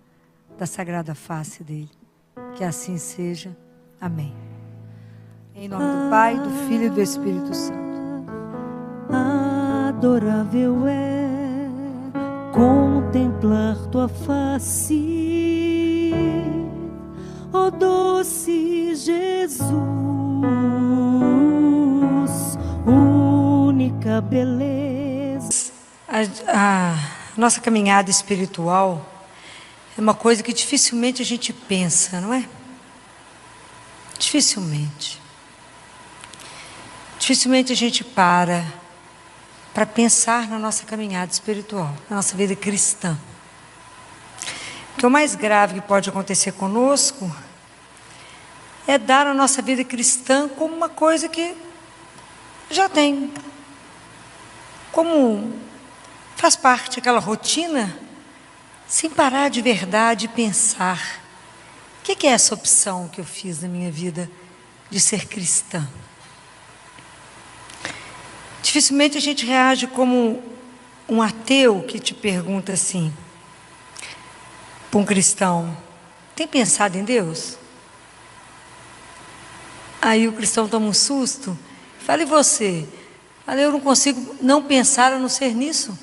da Sagrada Face dele. Que assim seja. Amém. Em nome do Pai, do Filho e do Espírito Santo. Adorável é contemplar tua face, ó doce Jesus, única beleza. A nossa caminhada espiritual é uma coisa que dificilmente a gente pensa, não é? Dificilmente. Dificilmente a gente para pensar na nossa caminhada espiritual, na nossa vida cristã. Porque o mais grave que pode acontecer conosco é dar a nossa vida cristã como uma coisa que já tem, como faz parte daquela rotina, sem parar de verdade e pensar: o que é essa opção que eu fiz na minha vida de ser cristã? Dificilmente a gente reage como um ateu que te pergunta assim, para um cristão: tem pensado em Deus? Aí o cristão toma um susto, fala: e você? Fala: eu não consigo não pensar a não ser nisso.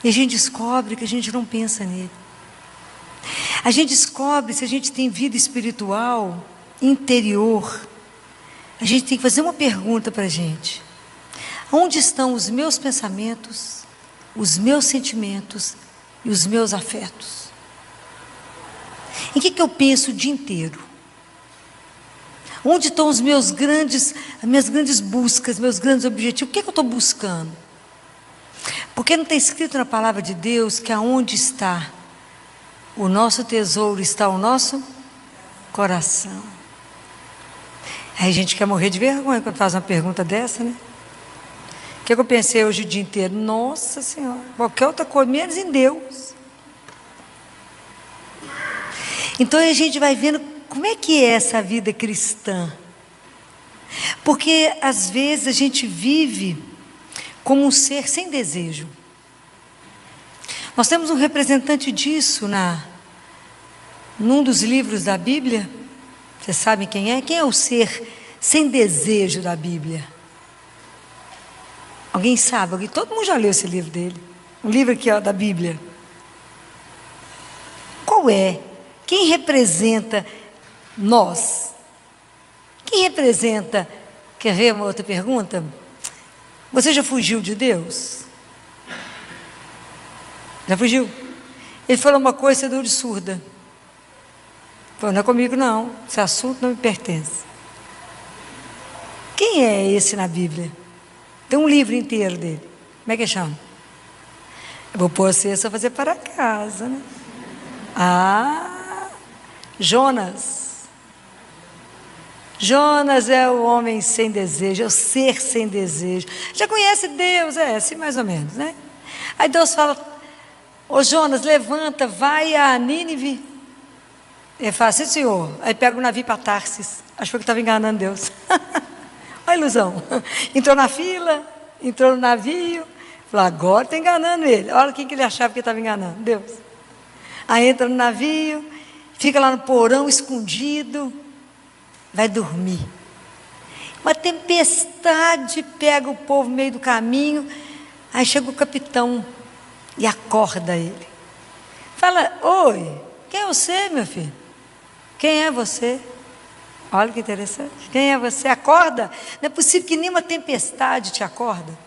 E a gente descobre que a gente não pensa nele. A gente descobre se a gente tem vida espiritual, interior. A gente tem que fazer uma pergunta para a gente: onde estão os meus pensamentos, os meus sentimentos e os meus afetos? Em que eu penso o dia inteiro? Onde estão as minhas grandes buscas, meus grandes objetivos? O que eu estou buscando? Porque não está escrito na palavra de Deus que aonde está o nosso tesouro está o nosso coração. Aí a gente quer morrer de vergonha quando faz uma pergunta dessa, né? O que eu pensei hoje o dia inteiro? Nossa Senhora, qualquer outra coisa, menos em Deus. Então a gente vai vendo como é que é essa vida cristã. Porque às vezes a gente vive como um ser sem desejo. Nós temos um representante disso num dos livros da Bíblia. Vocês sabem quem é? Quem é o ser sem desejo da Bíblia? Alguém sabe? Todo mundo já leu esse livro dele. Um livro aqui, ó, da Bíblia. Qual é? Quem representa nós? Quem representa? Quer ver uma outra pergunta? Você já fugiu de Deus? Já fugiu? Ele falou uma coisa, você deu de surda. Falou, não é comigo não, esse assunto não me pertence. Quem é esse na Bíblia? Tem um livro inteiro dele. Como é que chama? Eu vou pôr você só fazer para casa, né? Jonas. Jonas é o homem sem desejo, é o ser sem desejo. Já conhece Deus, assim mais ou menos, né? Aí Deus fala, ô Jonas, levanta, vai a Nínive. Ele fala, sim senhor. Aí pega o navio para Tarsis. Achou que estava enganando Deus. Olha a ilusão. Entrou na fila, entrou no navio. Falou, agora está enganando ele. Olha quem que ele achava que estava enganando, Deus. Aí entra no navio, fica lá no porão escondido, vai dormir. Uma tempestade pega o povo no meio do caminho. Aí chega o capitão e acorda ele. Fala, oi, quem é você, meu filho? Quem é você? Olha que interessante. Quem é você? Acorda. Não é possível que nenhuma tempestade te acorda.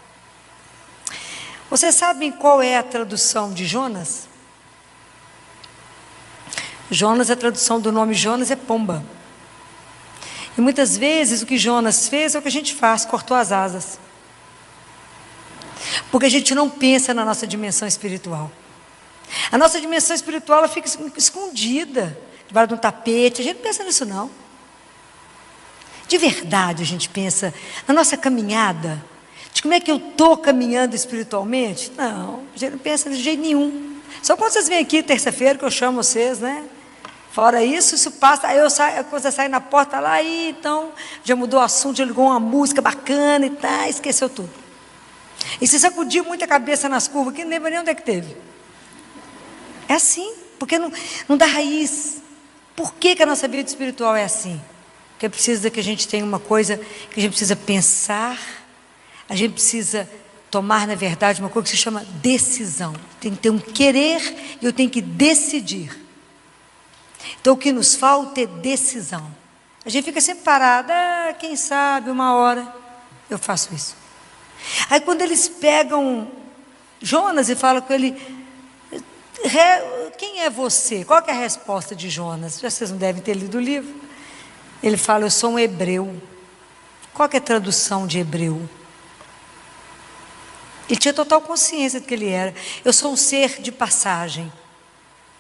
Vocês sabem qual é a tradução de Jonas? Jonas, a tradução do nome Jonas é pomba. E muitas vezes o que Jonas fez é o que a gente faz, cortou as asas. Porque a gente não pensa na nossa dimensão espiritual. A nossa dimensão espiritual ela fica escondida, debaixo de um tapete. A gente não pensa nisso não. De verdade a gente pensa na nossa caminhada, de como é que eu estou caminhando espiritualmente. Não, a gente não pensa de jeito nenhum. Só quando vocês vêm aqui terça-feira que eu chamo vocês, né? Fora isso passa, aí eu saio, quando você sai na porta lá, aí então já mudou o assunto, já ligou uma música bacana e tá, esqueceu tudo. E se sacudiu muito a cabeça nas curvas, que não lembra nem onde é que teve. É assim, porque não dá raiz. Por que a nossa vida espiritual é assim? Porque precisa que a gente tenha uma coisa que a gente precisa pensar, a gente precisa tomar, na verdade, uma coisa que se chama decisão. Tem que ter um querer e eu tenho que decidir. Então o que nos falta é decisão. A gente fica sempre parada, quem sabe, uma hora eu faço isso. Aí quando eles pegam Jonas e falam com ele, quem é você? Qual que é a resposta de Jonas? Já vocês não devem ter lido o livro. Ele fala, eu sou um hebreu. Qual que é a tradução de hebreu? Ele tinha total consciência de que ele era. Eu sou um ser de passagem.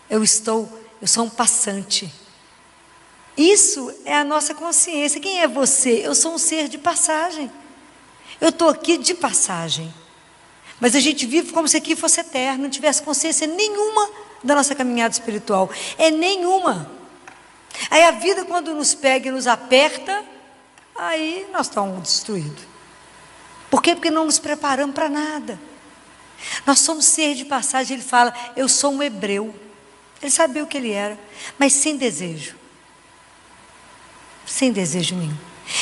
Eu sou um passante. Isso é a nossa consciência. Quem é você? Eu sou um ser de passagem. Eu estou aqui de passagem. Mas a gente vive como se aqui fosse eterno, não tivesse consciência nenhuma da nossa caminhada espiritual. É nenhuma. Aí a vida, quando nos pega e nos aperta, aí nós estamos destruídos. Por quê? Porque não nos preparamos para nada. Nós somos ser de passagem. Ele fala, eu sou um hebreu. Ele sabia o que ele era, mas sem desejo. Sem desejo nenhum.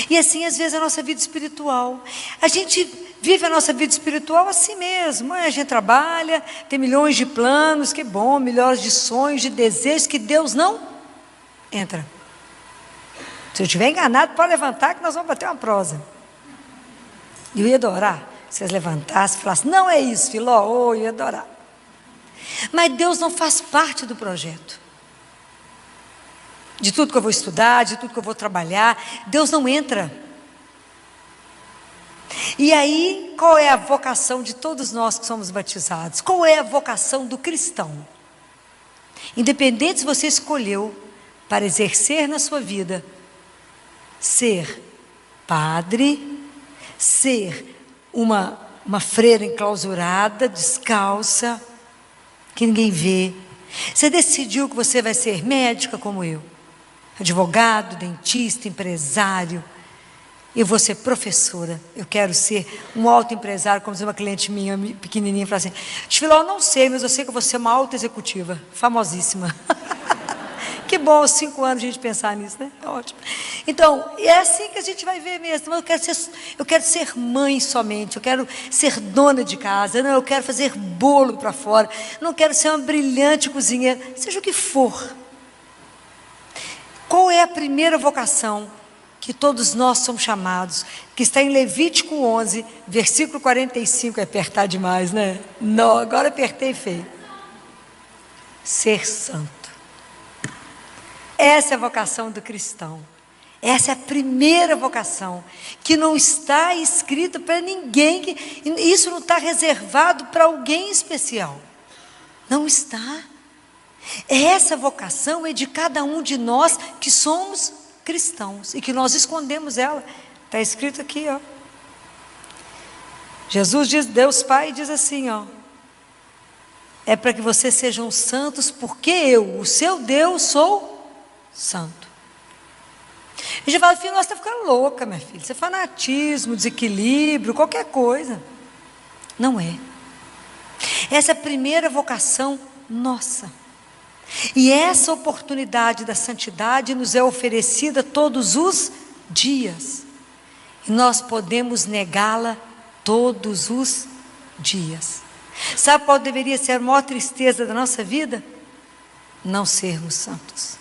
E assim, às vezes, a nossa vida espiritual. A gente vive a nossa vida espiritual assim mesmo. A gente trabalha, tem milhões de planos, que bom, milhões de sonhos, de desejos, que Deus não entra. Se eu estiver enganado, pode levantar que nós vamos bater uma prosa. Eu ia adorar. Se vocês levantassem e falassem, não é isso, Filó, eu ia adorar. Mas Deus não faz parte do projeto. de tudo que eu vou estudar, de tudo que eu vou trabalhar. Deus não entra. E aí, qual é a vocação de todos nós que somos batizados? Qual é a vocação do cristão? Independente se você escolheu para exercer na sua vida, ser padre, ser uma freira enclausurada, descalça, que ninguém vê. Você decidiu que você vai ser médica como eu, advogado, dentista, empresário. Eu vou ser professora, eu quero ser um autoempresário, como diz uma cliente minha, pequenininha, fala assim, Filó, eu não sei, mas eu sei que eu vou ser uma alta executiva, famosíssima. Que bom, aos 5 anos a gente pensar nisso, né? É ótimo. Então, é assim que a gente vai ver mesmo. Eu quero ser mãe somente, eu quero ser dona de casa, não, eu quero fazer bolo para fora, não quero ser uma brilhante cozinheira, seja o que for. Qual é a primeira vocação que todos nós somos chamados, que está em Levítico 11, versículo 45, é apertar demais, né? Não, agora apertei feio. Ser santo. Essa é a vocação do cristão. Essa é a primeira vocação, que não está escrita para ninguém, isso não está reservado para alguém especial. Não está. Essa vocação é de cada um de nós que somos cristãos e que nós escondemos ela. Está escrito aqui, ó. Jesus diz, Deus Pai diz assim, ó, é para que vocês sejam santos, porque eu, o seu Deus, sou santo. A gente fala, filho, você está ficando louca, minha filha, isso é fanatismo, desequilíbrio, qualquer coisa. Não é. Essa é a primeira vocação nossa. E essa oportunidade da santidade nos é oferecida todos os dias. E nós podemos negá-la todos os dias. Sabe qual deveria ser a maior tristeza da nossa vida? Não sermos santos.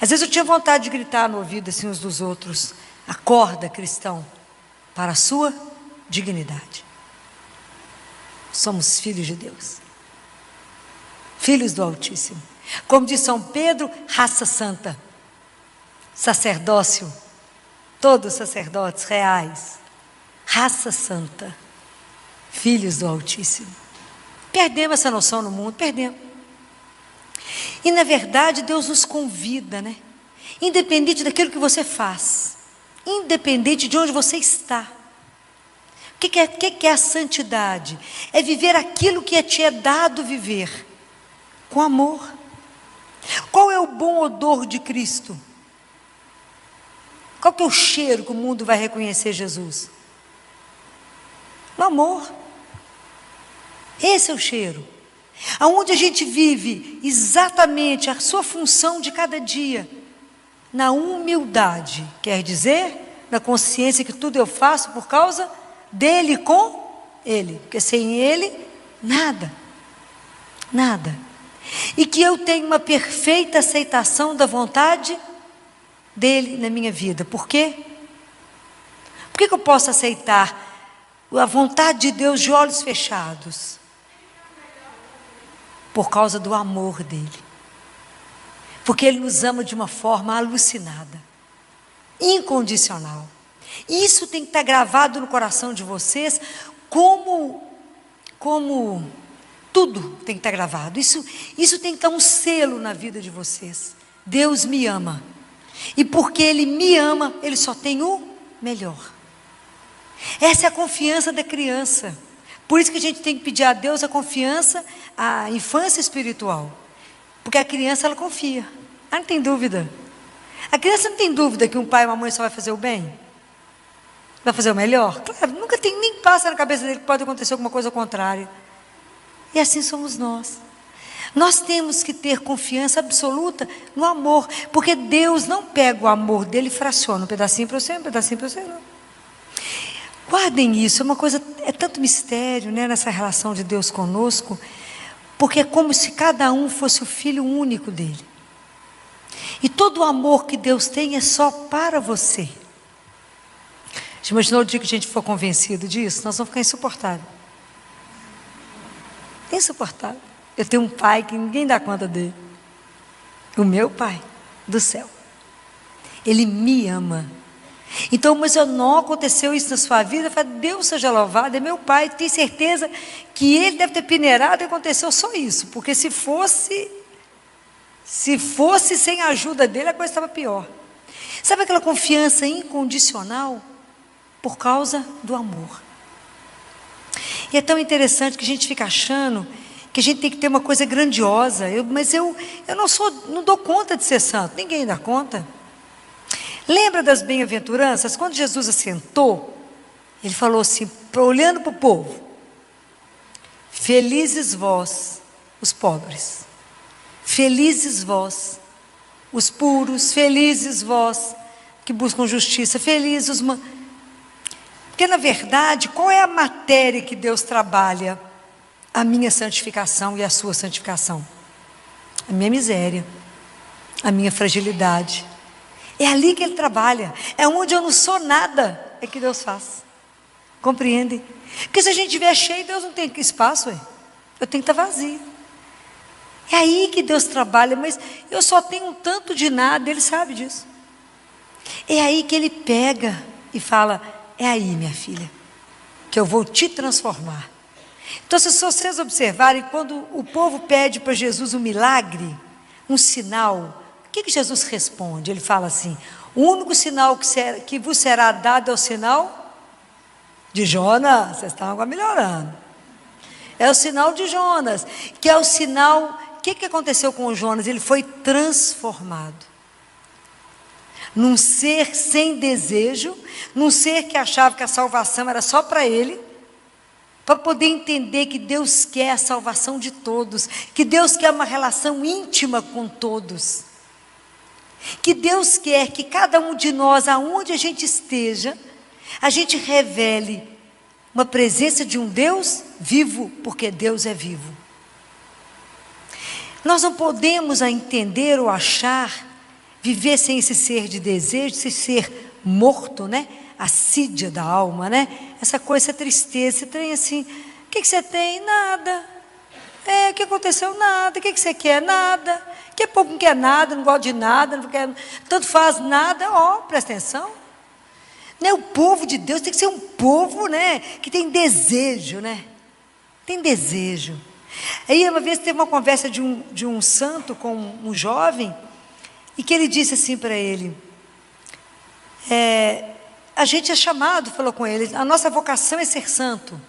Às vezes eu tinha vontade de gritar no ouvido assim uns dos outros, acorda, cristão, para a sua dignidade. Somos filhos de Deus. Filhos do Altíssimo. Como diz São Pedro, raça santa. Sacerdócio. Todos sacerdotes reais. Raça santa. Filhos do Altíssimo. Perdemos essa noção no mundo, perdemos. E na verdade Deus nos convida, né? Independente daquilo que você faz. Independente de onde você está. O que é a santidade? É viver aquilo que te é dado viver. Com amor. Qual é o bom odor de Cristo? Qual que é o cheiro que o mundo vai reconhecer Jesus? O amor. Esse é o cheiro. Aonde a gente vive exatamente a sua função de cada dia. Na humildade. Quer dizer, na consciência que tudo eu faço por causa dele, com ele. Porque sem ele, nada. Nada. E que eu tenho uma perfeita aceitação da vontade dele na minha vida. Por quê? Por que eu posso aceitar a vontade de Deus de olhos fechados? Por causa do amor dele. Porque ele nos ama de uma forma alucinada, incondicional. Isso tem que estar gravado no coração de vocês como tudo tem que estar gravado. Isso tem que estar um selo na vida de vocês. Deus me ama. E porque Ele me ama, Ele só tem o melhor. Essa é a confiança da criança. Por isso que a gente tem que pedir a Deus a confiança, a infância espiritual. Porque a criança, ela confia. Ela não tem dúvida. A criança não tem dúvida que um pai e uma mãe só vai fazer o bem? Vai fazer o melhor? Claro, nunca tem, nem passa na cabeça dele que pode acontecer alguma coisa contrária. E assim somos nós. Nós temos que ter confiança absoluta no amor, porque Deus não pega o amor dele e fraciona um pedacinho para você, um pedacinho para você não. Guardem isso, é uma coisa, é tanto mistério, né, nessa relação de Deus conosco, porque é como se cada um fosse o filho único dele. E todo o amor que Deus tem é só para você. Já imaginou o dia que a gente for convencido disso? Nós vamos ficar insuportáveis. Insuportável. Eu tenho um pai que ninguém dá conta dele. O meu pai. do céu. Ele me ama. Então, mas não aconteceu isso na sua vida? Eu falei, Deus seja louvado, é meu pai. Tenho certeza que ele deve ter peneirado e aconteceu só isso. Porque se fosse sem a ajuda dele, a coisa estava pior. Sabe aquela confiança incondicional? Por causa do amor. E é tão interessante que a gente fica achando que a gente tem que ter uma coisa grandiosa. Mas eu não dou conta de ser santo. Ninguém dá conta. Lembra das bem-aventuranças? Quando Jesus assentou, ele falou assim, olhando para o povo: felizes vós, os pobres. Felizes vós, os puros. Felizes vós, que buscam justiça. Felizes os... Porque, na verdade, qual é a matéria que Deus trabalha? A minha santificação e a sua santificação. A minha miséria, a minha fragilidade. É ali que Ele trabalha. É onde eu não sou nada, é que Deus faz. Compreende? Porque se a gente estiver cheio, Deus não tem espaço. Eu tenho que estar vazio. É aí que Deus trabalha, mas eu só tenho um tanto de nada, Ele sabe disso. É aí que Ele pega e fala: é aí, minha filha, que eu vou te transformar. Então, se vocês observarem, quando o povo pede para Jesus um milagre, um sinal, o que Jesus responde? Ele fala assim: o único sinal que vos será dado é o sinal de Jonas. Vocês estão agora melhorando. É o sinal de Jonas, que é o sinal... O que aconteceu com o Jonas? Ele foi transformado num ser sem desejo, num ser que achava que a salvação era só para ele, para poder entender que Deus quer a salvação de todos, que Deus quer uma relação íntima com todos, que Deus quer que cada um de nós, aonde a gente esteja, a gente revele uma presença de um Deus vivo, porque Deus é vivo. Nós não podemos entender ou achar, viver sem esse ser de desejo, esse ser morto, né? A sídia da alma, né? Essa coisa, essa tristeza, você tem assim, o que você tem? Nada. O que aconteceu? Nada. O que você quer? Nada. Que pouco não quer nada, não gosta de nada, não quer, tanto faz nada. Presta atenção. Né? O povo de Deus tem que ser um povo, né? Que tem desejo, né? Tem desejo. Aí uma vez teve uma conversa de um santo com um jovem, e que ele disse assim para ele: a gente é chamado, falou com ele, a nossa vocação é ser santo.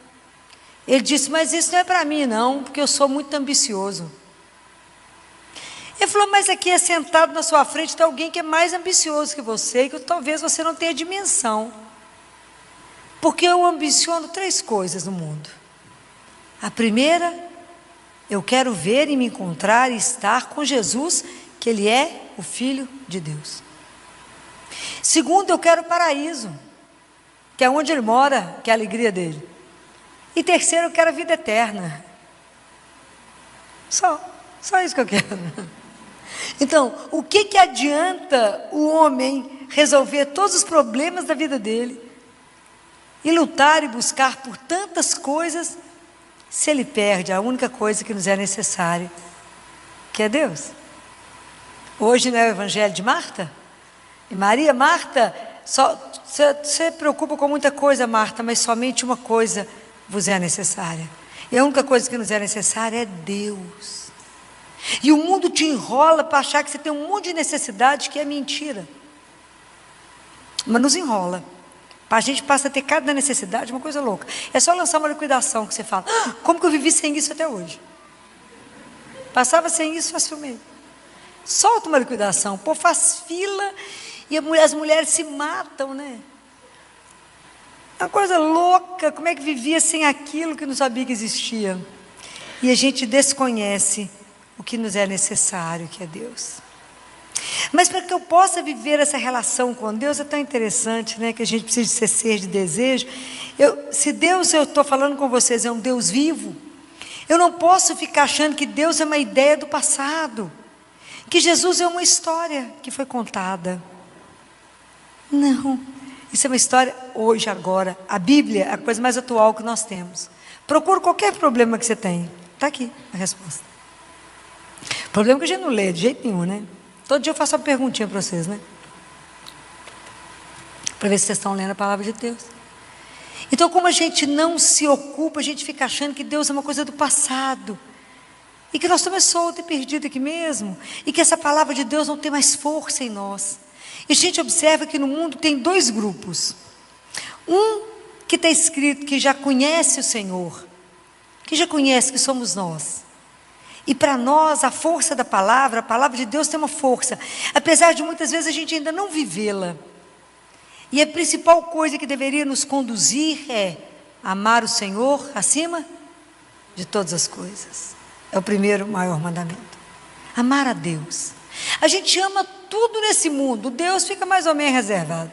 Ele disse: mas isso não é para mim não, porque eu sou muito ambicioso. Ele falou: mas aqui é sentado na sua frente tem alguém que é mais ambicioso que você, e que talvez você não tenha dimensão. Porque eu ambiciono 3 coisas no mundo. A primeira, eu quero ver e me encontrar e estar com Jesus, que Ele é o Filho de Deus. Segundo, eu quero o paraíso, que é onde Ele mora, que é a alegria dEle. E terceiro, eu quero a vida eterna. Só isso que eu quero. Então, o que adianta o homem resolver todos os problemas da vida dele e lutar e buscar por tantas coisas, se ele perde a única coisa que nos é necessária, que é Deus? Hoje não é o evangelho de Marta? E Maria, Marta, você preocupa com muita coisa, Marta, mas somente uma coisa vos é necessária. E a única coisa que nos é necessária é Deus. E o mundo te enrola para achar que você tem um monte de necessidade, que é mentira. Mas nos enrola. A gente passa a ter cada necessidade, uma coisa louca. É só lançar uma liquidação que você fala: como que eu vivi sem isso até hoje? Passava sem isso facilmente. Solta uma liquidação, pô, faz fila e as mulheres se matam, né? Uma coisa louca, como é que vivia sem aquilo que não sabia que existia? E a gente desconhece o que nos é necessário, que é Deus. Mas para que eu possa viver essa relação com Deus, é tão interessante, né? Que a gente precisa ser de desejo. Se Deus, eu estou falando com vocês, é um Deus vivo, eu não posso ficar achando que Deus é uma ideia do passado, que Jesus é uma história que foi contada. Não, isso é uma história hoje, agora. A Bíblia é a coisa mais atual que nós temos. Procura qualquer problema que você tem, está aqui a resposta. O problema é que a gente não lê de jeito nenhum, né? Todo dia eu faço uma perguntinha para vocês, né? Para ver se vocês estão lendo a palavra de Deus. Então, como a gente não se ocupa, a gente fica achando que Deus é uma coisa do passado. E que nós estamos soltos e perdidos aqui mesmo. E que essa palavra de Deus não tem mais força em nós. E a gente observa que no mundo tem dois grupos. Um que está escrito que já conhece o Senhor. Que já conhece que somos nós. E para nós, a força da palavra, a palavra de Deus tem uma força. Apesar de muitas vezes a gente ainda não vivê-la. E a principal coisa que deveria nos conduzir é amar o Senhor acima de todas as coisas. É o primeiro maior mandamento. Amar a Deus. A gente ama tudo nesse mundo. Deus fica mais ou menos reservado.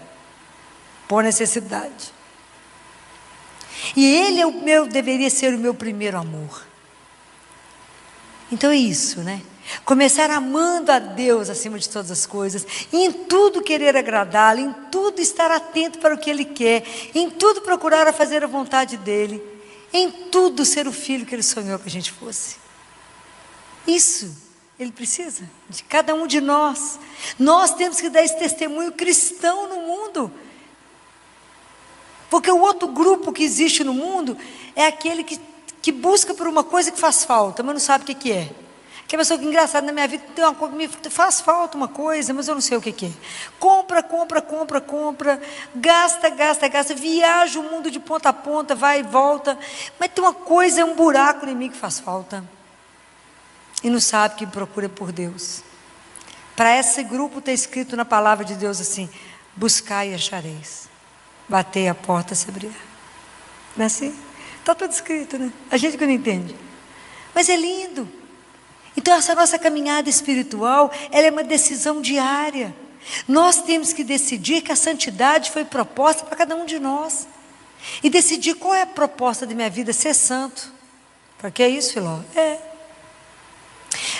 Por necessidade. E Ele deveria ser o meu primeiro amor. Então é isso, né? Começar amando a Deus acima de todas as coisas, e em tudo querer agradá-lo, em tudo estar atento para o que Ele quer, em tudo procurar fazer a vontade dEle, em tudo ser o filho que Ele sonhou que a gente fosse. Isso Ele precisa de cada um de nós. Nós temos que dar esse testemunho cristão no mundo, porque o outro grupo que existe no mundo é aquele que busca por uma coisa que faz falta, mas não sabe o que é. Que a pessoa que engraçado na minha vida tem uma coisa, me faz falta uma coisa, mas eu não sei o que é. Compra, gasta, viaja o mundo de ponta a ponta, vai e volta, mas tem uma coisa, é um buraco em mim que faz falta. E não sabe que procura por Deus. Para esse grupo está escrito na palavra de Deus assim: buscai e achareis, batei a porta se abrirá. Não é assim? Está tudo escrito, né? A gente que não entende. Mas é lindo. Então essa nossa caminhada espiritual, ela é uma decisão diária. Nós temos que decidir que a santidade foi proposta para cada um de nós. E decidir qual é a proposta da minha vida, ser santo. Para que é isso, Filó? É.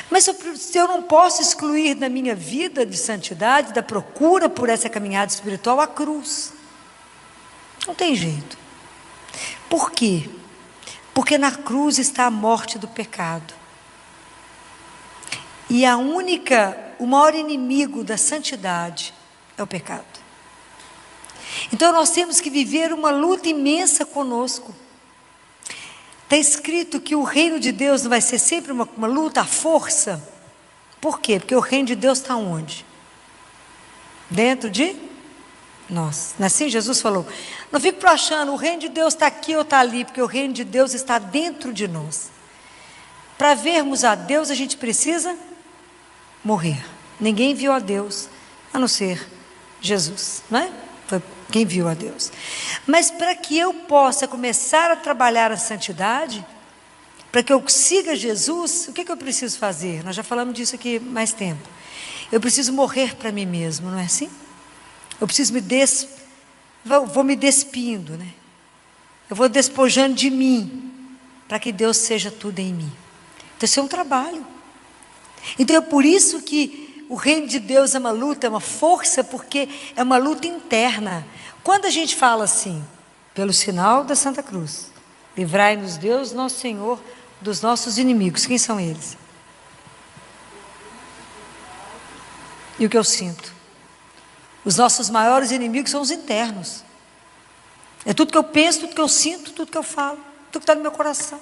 Mas se eu não posso excluir da minha vida de santidade, da procura por essa caminhada espiritual, a cruz. Não tem jeito. Por quê? Porque na cruz está a morte do pecado. E o maior inimigo da santidade é o pecado. Então nós temos que viver uma luta imensa conosco. Está escrito que o reino de Deus não vai ser sempre uma luta à força. Por quê? Porque o reino de Deus está onde? Dentro de nós. Não é assim Jesus falou? Não fico achando, o reino de Deus está aqui ou está ali, porque o reino de Deus está dentro de nós. Para vermos a Deus, a gente precisa morrer. Ninguém viu a Deus, a não ser Jesus, não é? Foi quem viu a Deus. Mas para que eu possa começar a trabalhar a santidade, para que eu siga Jesus, o que eu preciso fazer? Nós já falamos disso aqui mais tempo. Eu preciso morrer para mim mesmo, não é assim? Eu preciso vou me despindo, né? Eu vou despojando de mim, para que Deus seja tudo em mim. Então isso é um trabalho. Então é por isso que o reino de Deus é uma luta, é uma força, porque é uma luta interna. Quando a gente fala assim, pelo sinal da Santa Cruz, livrai-nos Deus, nosso Senhor, dos nossos inimigos. Quem são eles? E o que eu sinto? Os nossos maiores inimigos são os internos. É tudo que eu penso, tudo que eu sinto, tudo que eu falo, tudo que está no meu coração.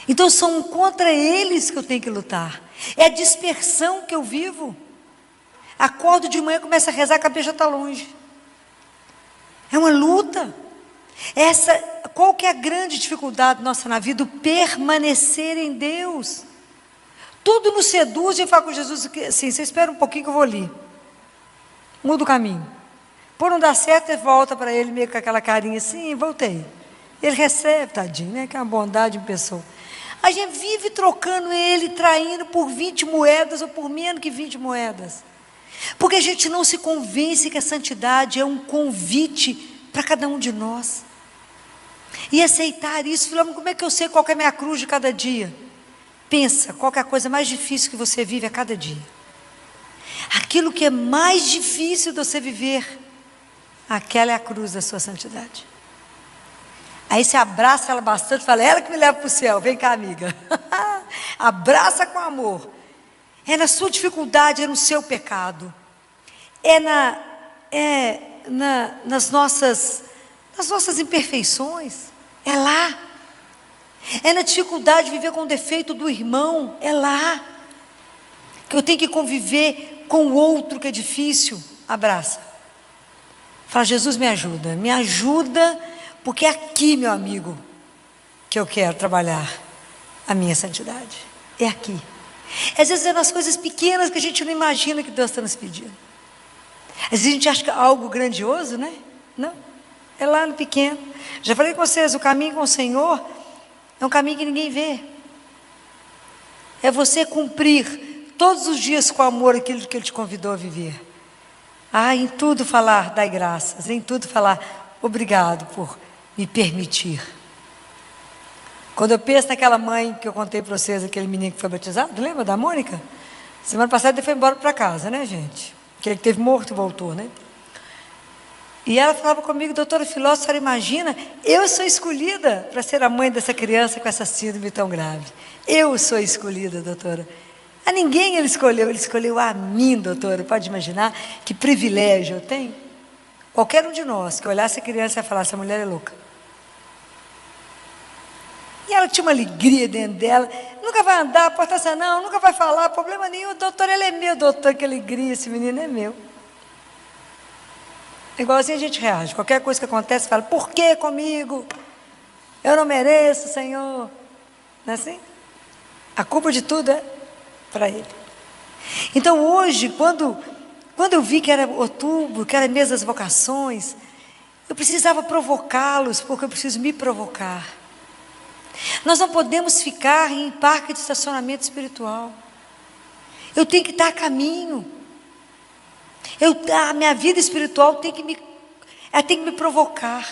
Então são contra eles que eu tenho que lutar. É a dispersão que eu vivo. Acordo de manhã, começo a rezar, a cabeça já está longe. É uma luta. Qual que é a grande dificuldade nossa na vida? O permanecer em Deus. Tudo nos seduz e eu falo com Jesus assim: você espera um pouquinho que eu vou ali. Muda o caminho. Por não dar certo, ele volta para ele meio com aquela carinha assim: voltei. Ele recebe, tadinho, né? Que é uma bondade em pessoa. A gente vive trocando ele, traindo por 20 moedas ou por menos que 20 moedas. Porque a gente não se convence que a santidade é um convite para cada um de nós. E aceitar isso, falando, como é que eu sei qual que é a minha cruz de cada dia? Pensa, qual que é a coisa mais difícil que você vive a cada dia? Aquilo que é mais difícil de você viver, aquela é a cruz da sua santidade. Aí você abraça ela bastante, fala, ela que me leva para o céu, vem cá, amiga. Abraça com amor. é na sua dificuldade, é no seu pecado, nas nossas imperfeições, é lá. É na dificuldade de viver com o defeito do irmão, é lá. Que eu tenho que conviver com o outro que é difícil, abraça. Fala, Jesus, me ajuda, porque é aqui, meu amigo, que eu quero trabalhar a minha santidade. É aqui. Às vezes é nas coisas pequenas que a gente não imagina que Deus está nos pedindo. Às vezes a gente acha que é algo grandioso, né? Não, é lá no pequeno. Já falei com vocês, o caminho com o Senhor é um caminho que ninguém vê. É você cumprir todos os dias com amor aquilo que Ele te convidou a viver. Em tudo falar, dai graças. Em tudo falar, obrigado por me permitir. Quando eu penso naquela mãe que eu contei para vocês, aquele menino que foi batizado, lembra da Mônica? Semana passada ele foi embora para casa, né, gente? Aquele que teve morto e voltou, né? E ela falava comigo, doutora Filó, a senhora imagina, eu sou escolhida para ser a mãe dessa criança com essa síndrome tão grave. Eu sou escolhida, doutora. A ninguém ele escolheu a mim, doutora. Pode imaginar que privilégio eu tenho? Qualquer um de nós que olhasse a criança ia falar, essa mulher é louca. E ela tinha uma alegria dentro dela, nunca vai andar, portaça não, nunca vai falar, problema nenhum, doutor, ele é meu, doutor, que alegria, esse menino é meu. Igualzinho a gente reage, qualquer coisa que acontece, fala, por que comigo? Eu não mereço, Senhor. Não é assim? A culpa de tudo é para Ele. Então hoje, quando eu vi que era outubro, que era mês das vocações, eu precisava provocá-los, porque eu preciso me provocar. Nós não podemos ficar em parque de estacionamento espiritual. Eu tenho que estar a caminho. A minha vida espiritual tem que me provocar.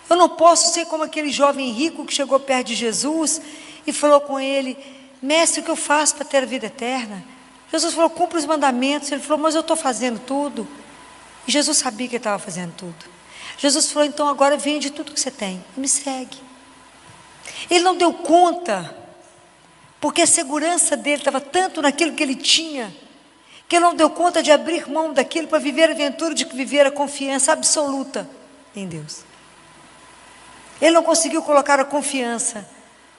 Eu não posso ser como aquele jovem rico que chegou perto de Jesus e falou com ele, mestre, o que eu faço para ter a vida eterna? Jesus falou, cumpre os mandamentos. Ele falou, mas eu estou fazendo tudo. E Jesus sabia que ele estava fazendo tudo. Jesus falou, então agora vende tudo que você tem e me segue. Ele não deu conta, porque a segurança dele estava tanto naquilo que ele tinha, que ele não deu conta de abrir mão daquilo para viver a aventura de viver a confiança absoluta em Deus. Ele não conseguiu colocar a confiança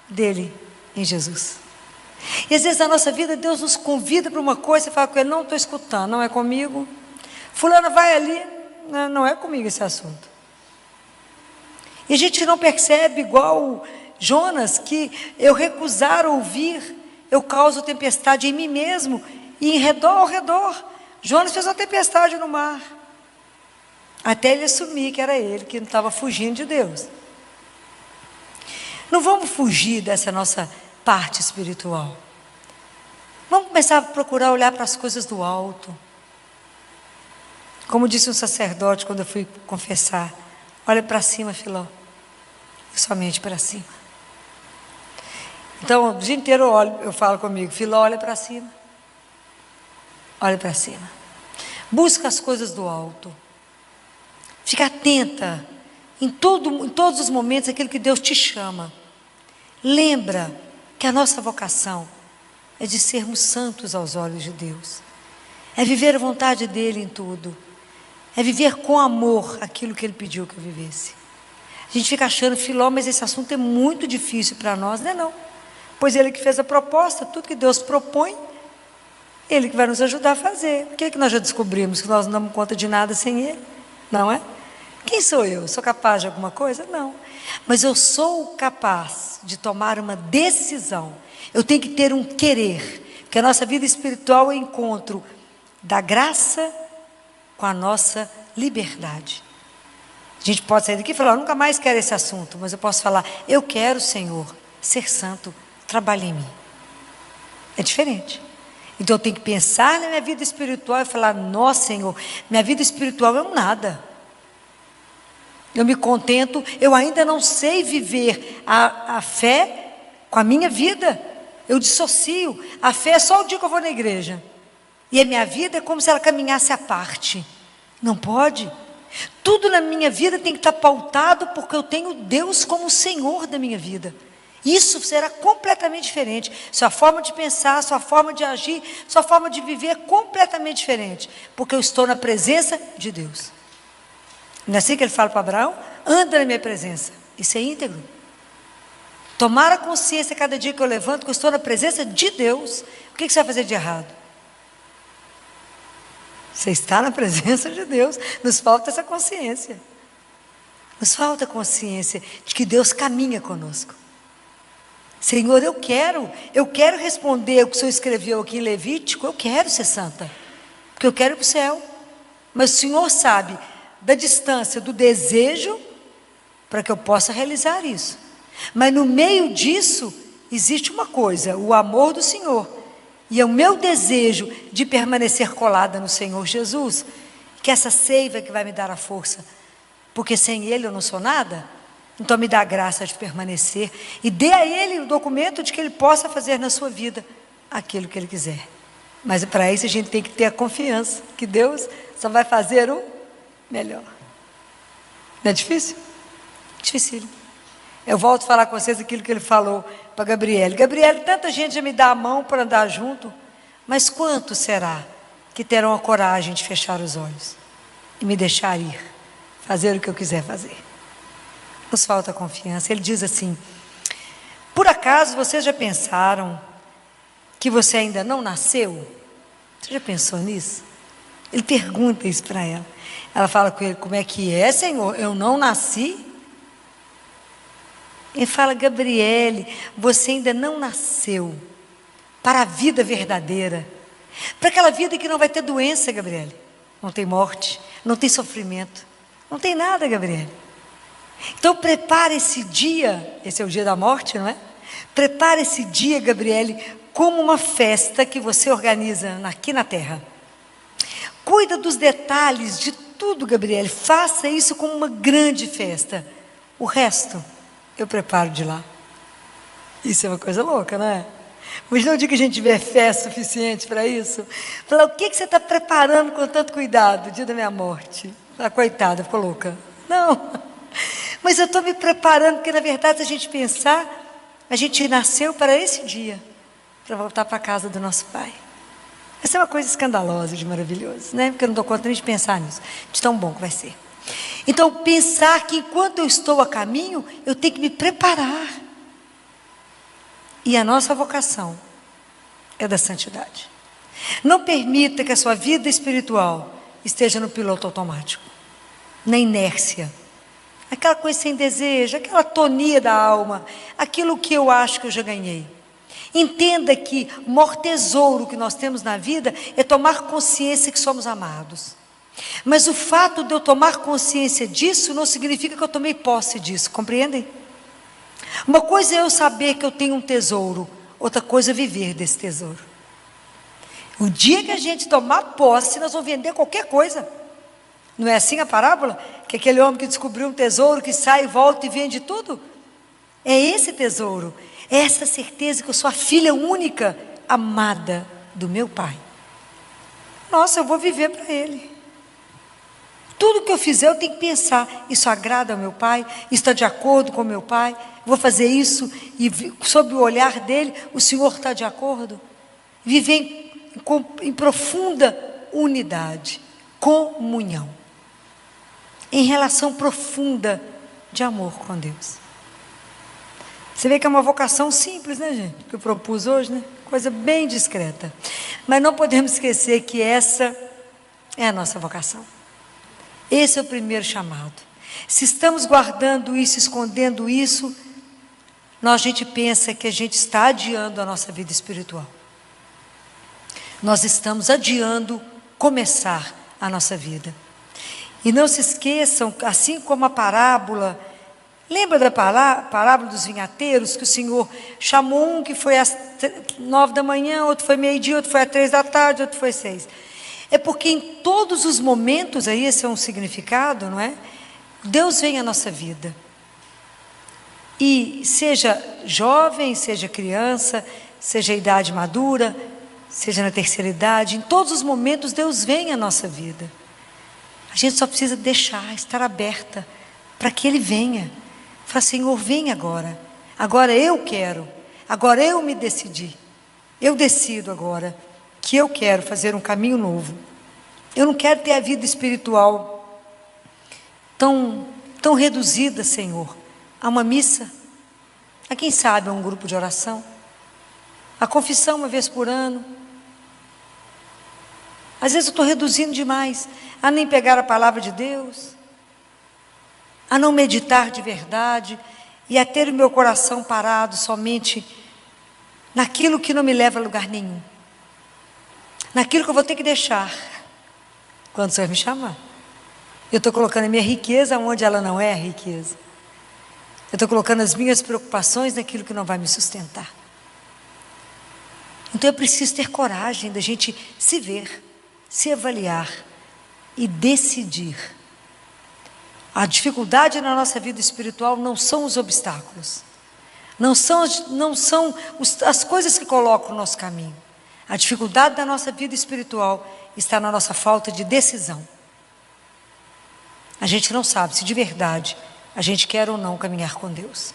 dele em Jesus. E às vezes na nossa vida Deus nos convida para uma coisa e fala com ele, não estou escutando, não é comigo. Fulana vai ali, não é comigo esse assunto. E a gente não percebe igual Jonas, que eu recusar ouvir, eu causo tempestade em mim mesmo e ao redor. Jonas fez uma tempestade no mar, até ele assumir que era ele que não estava fugindo de Deus. Não vamos fugir dessa nossa parte espiritual. Vamos começar a procurar olhar para as coisas do alto. Como disse um sacerdote quando eu fui confessar, olha para cima, Filó, somente para cima. Então, o dia inteiro eu falo comigo, Filó, olha para cima. Olha para cima. Busca as coisas do alto. Fica atenta em todos os momentos aquilo que Deus te chama. Lembra que a nossa vocação é de sermos santos aos olhos de Deus. É viver a vontade dEle em tudo. É viver com amor aquilo que Ele pediu que eu vivesse. A gente fica achando, Filó, mas esse assunto é muito difícil para nós. Não é não. Pois Ele que fez a proposta, tudo que Deus propõe, Ele que vai nos ajudar a fazer. Por que nós já descobrimos que nós não damos conta de nada sem Ele? Não é? Quem sou eu? Sou capaz de alguma coisa? Não. Mas eu sou capaz de tomar uma decisão. Eu tenho que ter um querer. Porque a nossa vida espiritual é o encontro da graça com a nossa liberdade. A gente pode sair daqui e falar, eu nunca mais quero esse assunto. Mas eu posso falar, eu quero, Senhor, ser santo, trabalhe em mim. É diferente. Então eu tenho que pensar na minha vida espiritual e falar, nossa, Senhor, minha vida espiritual é um nada. Eu me contento, eu ainda não sei viver a fé com a minha vida. Eu dissocio. A fé é só o dia que eu vou na igreja. E a minha vida é como se ela caminhasse à parte. Não pode. Tudo na minha vida tem que estar pautado porque eu tenho Deus como o Senhor da minha vida. Isso será completamente diferente. Sua forma de pensar, sua forma de agir, sua forma de viver é completamente diferente. Porque eu estou na presença de Deus. Não é assim que ele fala para Abraão? Anda na minha presença. Isso é íntegro. Tomar a consciência cada dia que eu levanto que eu estou na presença de Deus. O que você vai fazer de errado? Você está na presença de Deus. Nos falta essa consciência. Nos falta a consciência de que Deus caminha conosco. Senhor, eu quero responder o que o Senhor escreveu aqui em Levítico, eu quero ser santa, porque eu quero ir para o céu. Mas o Senhor sabe da distância do desejo para que eu possa realizar isso. Mas no meio disso, existe uma coisa, o amor do Senhor. E é o meu desejo de permanecer colada no Senhor Jesus, que essa seiva que vai me dar a força, porque sem Ele eu não sou nada. Então me dá a graça de permanecer e dê a Ele o documento de que Ele possa fazer na sua vida aquilo que Ele quiser. Mas para isso a gente tem que ter a confiança que Deus só vai fazer o melhor. Não é difícil? Dificílimo. Eu volto a falar com vocês aquilo que ele falou para Gabriele. Gabriele, tanta gente já me dá a mão para andar junto, mas quantos será que terão a coragem de fechar os olhos e me deixar ir, fazer o que eu quiser fazer? Nos falta confiança. Ele diz assim: por acaso vocês já pensaram que você ainda não nasceu? Você já pensou nisso? Ele pergunta isso para ela. Ela fala com ele: como é que é, Senhor? Eu não nasci? Ele fala: Gabriele, você ainda não nasceu para a vida verdadeira, para aquela vida que não vai ter doença, Gabriele. Não tem morte, não tem sofrimento, não tem nada, Gabriele. Então prepare esse dia, esse é o dia da morte, não é? Prepare esse dia, Gabriele, como uma festa que você organiza aqui na terra. Cuida dos detalhes de tudo, Gabriele. Faça isso como uma grande festa. O resto eu preparo de lá. Isso é uma coisa louca, não é? Mas não diga que a gente tiver fé suficiente para isso. Falar: o que você está preparando com tanto cuidado? O dia da minha morte. Ah, coitada, ficou louca. Não. Mas eu estou me preparando, porque na verdade, se a gente pensar, a gente nasceu para esse dia, para voltar para a casa do nosso Pai. Essa é uma coisa escandalosa de maravilhoso, né? Porque eu não dou conta nem de pensar nisso, de tão bom que vai ser. Então, pensar que enquanto eu estou a caminho, eu tenho que me preparar. E a nossa vocação é da santidade. Não permita que a sua vida espiritual esteja no piloto automático, na inércia. Aquela coisa sem desejo, aquela atonia da alma, aquilo que eu acho que eu já ganhei. Entenda que o maior tesouro que nós temos na vida é tomar consciência que somos amados. Mas o fato de eu tomar consciência disso não significa que eu tomei posse disso, compreendem? Uma coisa é eu saber que eu tenho um tesouro, outra coisa é viver desse tesouro. O dia que a gente tomar posse, nós vamos vender qualquer coisa. Não é assim a parábola? Que aquele homem que descobriu um tesouro, que sai e volta e vende tudo? É esse tesouro, é essa certeza que eu sou a filha única, amada do meu Pai. Nossa, eu vou viver para Ele. Tudo que eu fizer eu tenho que pensar: isso agrada ao meu Pai? Está de acordo com o meu Pai? Vou fazer isso e sob o olhar dele, o Senhor está de acordo? Viver em profunda unidade, comunhão, em relação profunda de amor com Deus. Você vê que é uma vocação simples, né, gente? Que eu propus hoje, né? Coisa bem discreta. Mas não podemos esquecer que essa é a nossa vocação. Esse é o primeiro chamado. Se estamos guardando isso, escondendo isso, a gente pensa que a gente está adiando a nossa vida espiritual. Nós estamos adiando começar a nossa vida. E não se esqueçam, assim como a parábola, lembra da parábola dos vinhateiros, que o Senhor chamou um que foi às 9 da manhã, outro foi meio-dia, outro foi às 3 da tarde, outro foi 6. É porque em todos os momentos, aí esse é um significado, não é? Deus vem à nossa vida. E seja jovem, seja criança, seja idade madura, seja na terceira idade, em todos os momentos Deus vem à nossa vida. A gente só precisa deixar, estar aberta para que Ele venha. Fala: Senhor, vem agora. Agora eu quero, agora eu me decidi. Eu decido agora que eu quero fazer um caminho novo. Eu não quero ter a vida espiritual tão reduzida, Senhor, a uma missa, a quem sabe a um grupo de oração, a confissão uma vez por ano. Às vezes eu estou reduzindo demais a nem pegar a palavra de Deus, a não meditar de verdade e a ter o meu coração parado somente naquilo que não me leva a lugar nenhum, naquilo que eu vou ter que deixar quando o Senhor me chamar. Eu estou colocando a minha riqueza onde ela não é riqueza. Eu estou colocando as minhas preocupações naquilo que não vai me sustentar. Então eu preciso ter coragem da gente se ver, se avaliar e decidir. A dificuldade na nossa vida espiritual não são os obstáculos, não são as coisas que colocam no nosso caminho. A dificuldade da nossa vida espiritual está na nossa falta de decisão. A gente não sabe se de verdade a gente quer ou não caminhar com Deus.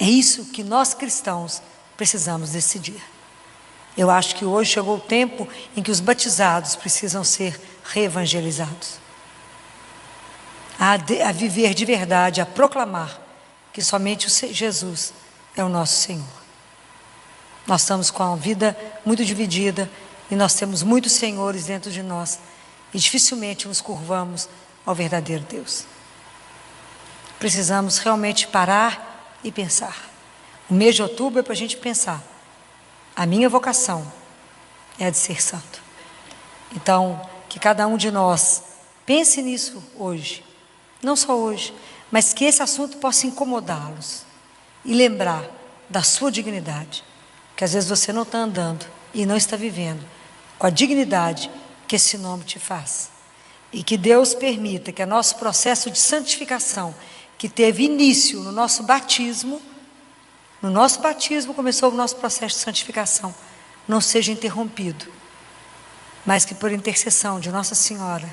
É isso que nós cristãos precisamos decidir. Eu acho que hoje chegou o tempo em que os batizados precisam ser reevangelizados. A viver de verdade, a proclamar que somente Jesus é o nosso Senhor. Nós estamos com a vida muito dividida e nós temos muitos senhores dentro de nós e dificilmente nos curvamos ao verdadeiro Deus. Precisamos realmente parar e pensar. O mês de outubro é para a gente pensar. A minha vocação é a de ser santo. Então, que cada um de nós pense nisso hoje. Não só hoje, mas que esse assunto possa incomodá-los e lembrar da sua dignidade. Que às vezes você não está andando e não está vivendo com a dignidade que esse nome te faz. E que Deus permita que o nosso processo de santificação, que teve início no nosso batismo começou o nosso processo de santificação, não seja interrompido, mas que por intercessão de Nossa Senhora,